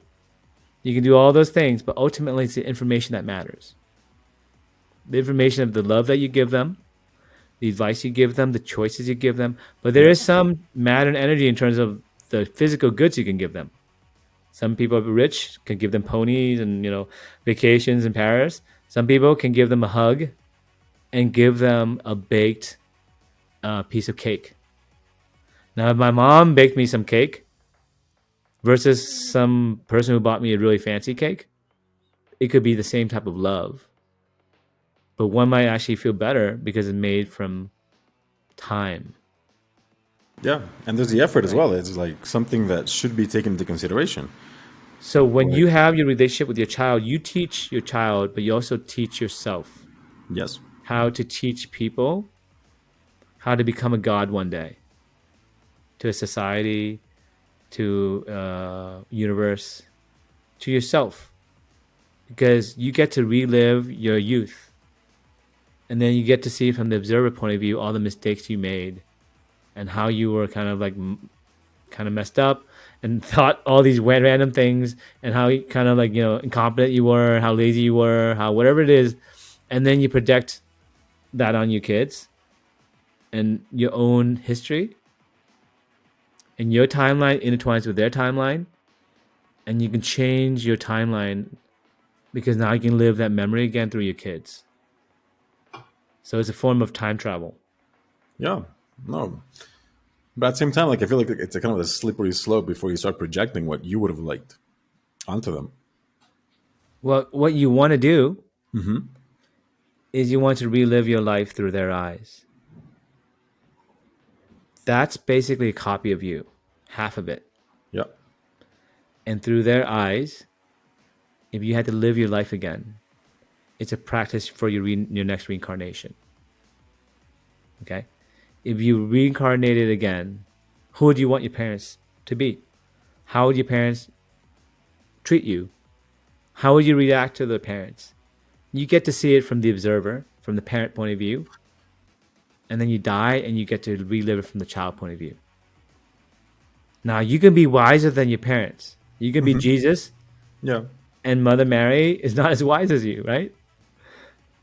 You can do all those things, but ultimately it's the information that matters. The information of the love that you give them, the advice you give them, the choices you give them. But there Yeah. is some matter and energy in terms of the physical goods you can give them. Some people are rich, can give them ponies and vacations in Paris. Some people can give them a hug and give them a baked piece of cake. Now, if my mom baked me some cake versus some person who bought me a really fancy cake, it could be the same type of love. But one might actually feel better because it's made from time. Yeah. And there's the effort as Right? well. It's like something that should be taken into consideration. So when Like, you have your relationship with your child, you teach your child, but you also teach yourself yes. how to teach people how to become a god one day to a society, to universe, to yourself, because you get to relive your youth, and then you get to see from the observer point of view all the mistakes you made and how you were kind of like kind of messed up and thought all these random things, and how kind of like, you know, incompetent you were, how lazy you were, how whatever it is, and then you project that on your kids and your own history, and your timeline intertwines with their timeline, and you can change your timeline because now you can live that memory again through your kids. So it's a form of time travel. Yeah, no. But at the same time, like I feel like it's a kind of a slippery slope before you start projecting what you would have liked onto them. Well, what you want to do Mm-hmm. is you want to relive your life through their eyes. That's basically a copy of you, half of it. Yeah. And through their eyes, if you had to live your life again, it's a practice for your next reincarnation. Okay? If you reincarnated again, who do you want your parents to be? How would your parents treat you? How would you react to the parents? You get to see it from the observer, from the parent point of view, and then you die and you get to relive it from the child point of view. Now, you can be wiser than your parents. You can be Mm-hmm. Jesus, Yeah. and Mother Mary is not as wise as you, right?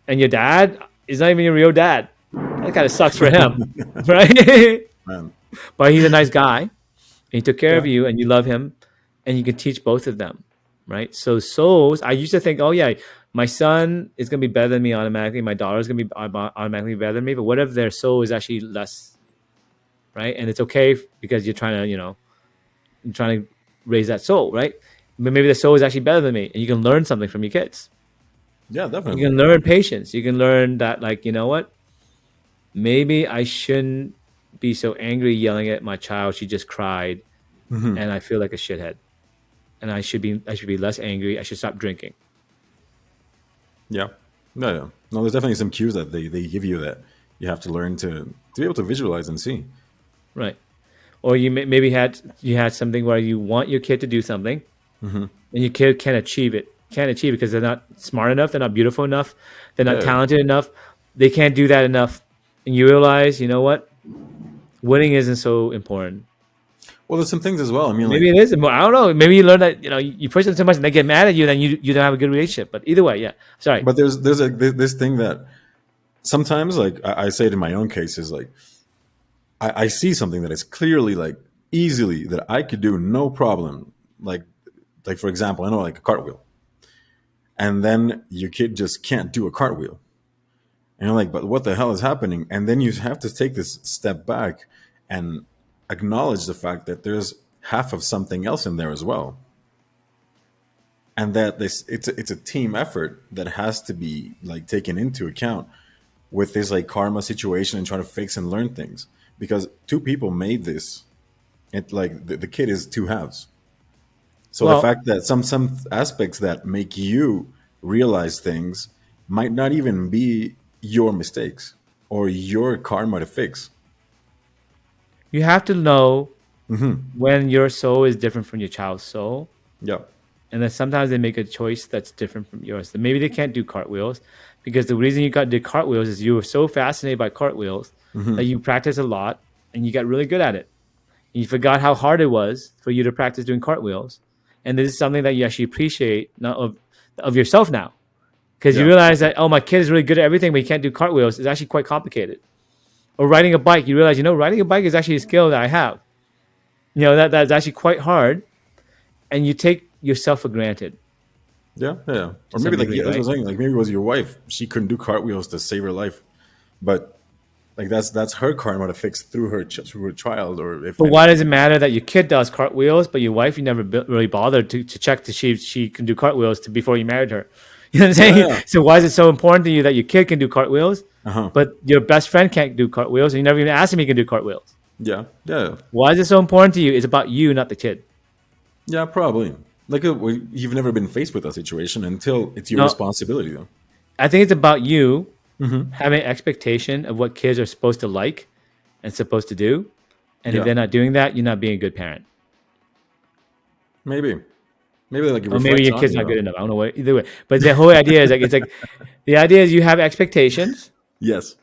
And your dad is not even your real dad. That kind of sucks for him, right? Man. But he's a nice guy, and he took care of Yeah. you, and you love him, and you can teach both of them, right? So souls, I used to think, oh yeah, my son is gonna be better than me automatically. My daughter is gonna be automatically better than me. But what if their soul is actually less, right? And it's okay because you're trying to, you know, you're trying to raise that soul, right? But maybe the soul is actually better than me, and you can learn something from your kids. Yeah, You definitely. can learn patience. You can learn that, like, you know what? Maybe I shouldn't be so angry yelling at my child. She just cried, Mm-hmm. and I feel like a shithead. And I should be less angry. I should stop drinking. Yeah. No, yeah. No, there's definitely some cues that they give you that you have to learn to be able to visualize and see. Right. Or maybe you had something where you want your kid to do something, Mm-hmm. and your kid can't achieve it. Can't achieve it because they're not smart enough. They're not beautiful enough. They're not Yeah. talented enough. They can't do that enough. And you realize, you know what? Winning isn't so important. Well, there's some things as well. I mean, like, Maybe it is. I don't know. Maybe you learn that, you know, you push them too much and they get mad at you, then you don't have a good relationship. But either way, yeah. Sorry. but there's this thing that sometimes, like, I say it in my own cases, like, I see something that is clearly, like, easily that I could do no problem. Like for example, I know, like, a cartwheel, and then your kid just can't do a cartwheel, and you're like, but what the hell is happening? And then you have to take this step back and acknowledge the fact that there's half of something else in there as well, and that it's a team effort that has to be, like, taken into account with this, like, karma situation and trying to fix and learn things, because two people made this. It, like, the kid is two halves. So the Well, fact that some aspects that make you realize things might not even be your mistakes or your karma to fix. you have to know Hmm. when your soul is different from your child's soul. Yeah. And then sometimes they make a choice that's different from yours. So maybe they can't do cartwheels because the reason you got did cartwheels is you were so fascinated by cartwheels that you practiced a lot and you got really good at it. And you forgot how hard it was for you to practice doing cartwheels. And this is something that you actually appreciate not of yourself now. Because you Yeah. realize that, oh, my kid is really good at everything, but he can't do cartwheels. It's actually quite complicated. Or riding a bike, you realize, you know, riding a bike is actually a skill that I have. You know, that's actually quite hard. And you take yourself for granted Yeah. Yeah. to Or some maybe, like, degree, yeah, that's what right? I'm saying. Like, maybe it was your wife. She couldn't do cartwheels to save her life, but, like, that's her karma to fix through through her child, or if But why does it anything. matter that your kid does cartwheels, but your wife, you never really bothered to check to see if she can do cartwheels before you married her? You know what I'm Yeah. saying? Yeah. So why is it so important to you that your kid can do cartwheels, Uh huh. but your best friend can't do cartwheels, and you never even asked him he can do cartwheels? Yeah. Yeah. Why is it so important to you? It's about you, not the kid. Yeah. Probably. Like, you've never been faced with that situation until it's your No, responsibility, though. I think it's about you Hmm. having expectation of what kids are supposed to like and supposed to do. And if Yeah. they're not doing that, you're not being a good parent. Maybe. Maybe like it Or maybe reflects your on kid's you not good though. enough. I don't know what. Either way, but the whole idea is like it's like the idea is you have expectations, Yes.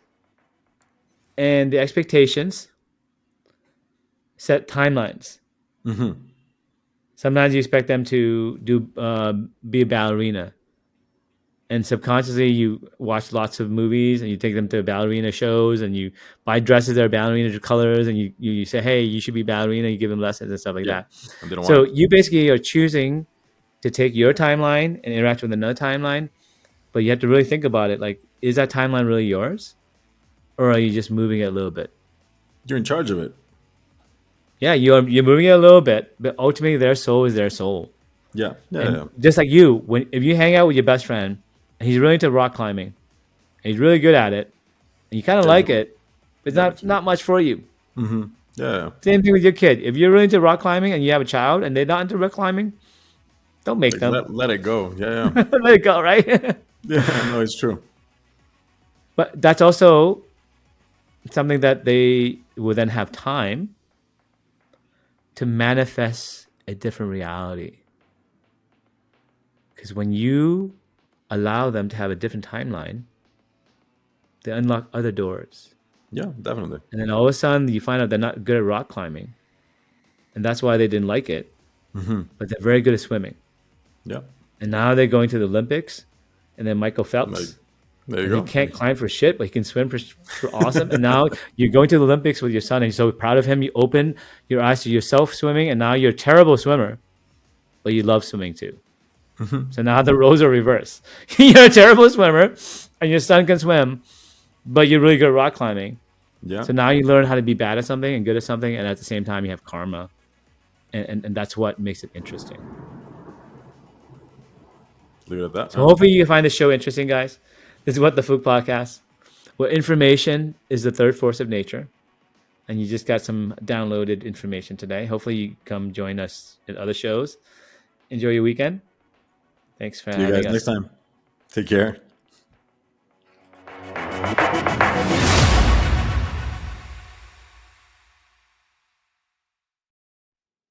and the expectations set timelines. Hmm. Sometimes you expect them to do be a ballerina, and subconsciously you watch lots of movies and you take them to ballerina shows and you buy dresses that are ballerina colors and you say, hey, you should be ballerina. You give them lessons and stuff like Yeah. that. I didn't So want you basically are choosing to take your timeline and interact with another timeline, but you have to really think about it. Like, is that timeline really yours, or are you just moving it a little bit? You're in charge of it. Yeah, you're moving it a little bit, but ultimately their soul is their soul. Yeah. Yeah. And Yeah. just like you, when if you hang out with your best friend and he's really into rock climbing, and he's really good at it, and you kind of Yeah. like it, but it's Yeah. But not much for you. hmm. Yeah. Yeah. Same thing with your kid. If you're really into rock climbing and you have a child and they're not into rock climbing, don't make Like them. let it go. Yeah. Yeah. Let it go, right? Yeah. No, it's true. But that's also something that they will then have time to manifest a different reality. Because when you allow them to have a different timeline, they unlock other doors. Yeah. Definitely. And then all of a sudden, you find out they're not good at rock climbing. And that's why they didn't like it. Hmm. But they're very good at swimming. Yeah. And now they're going to the Olympics. And then Michael Like Phelps, there you and he go. can't climb for shit, but he can swim for awesome. And now you're going to the Olympics with your son, and you're so proud of him. You open your eyes to yourself swimming, and now you're a terrible swimmer, but you love swimming too. Hmm. So now the roles are reversed. You're a terrible swimmer, and your son can swim, but you're really good at rock climbing. Yeah. So now you learn how to be bad at something and good at something, and at the same time you have karma, and that's what makes it interesting. Leave it at that, So man. hopefully you find the show interesting, guys. This is what the Phuc podcast, where information is the third force of nature, and you just got some downloaded information today. Hopefully you come join us at other shows. Enjoy your weekend. Thanks for See you having guys next us. time. Take care.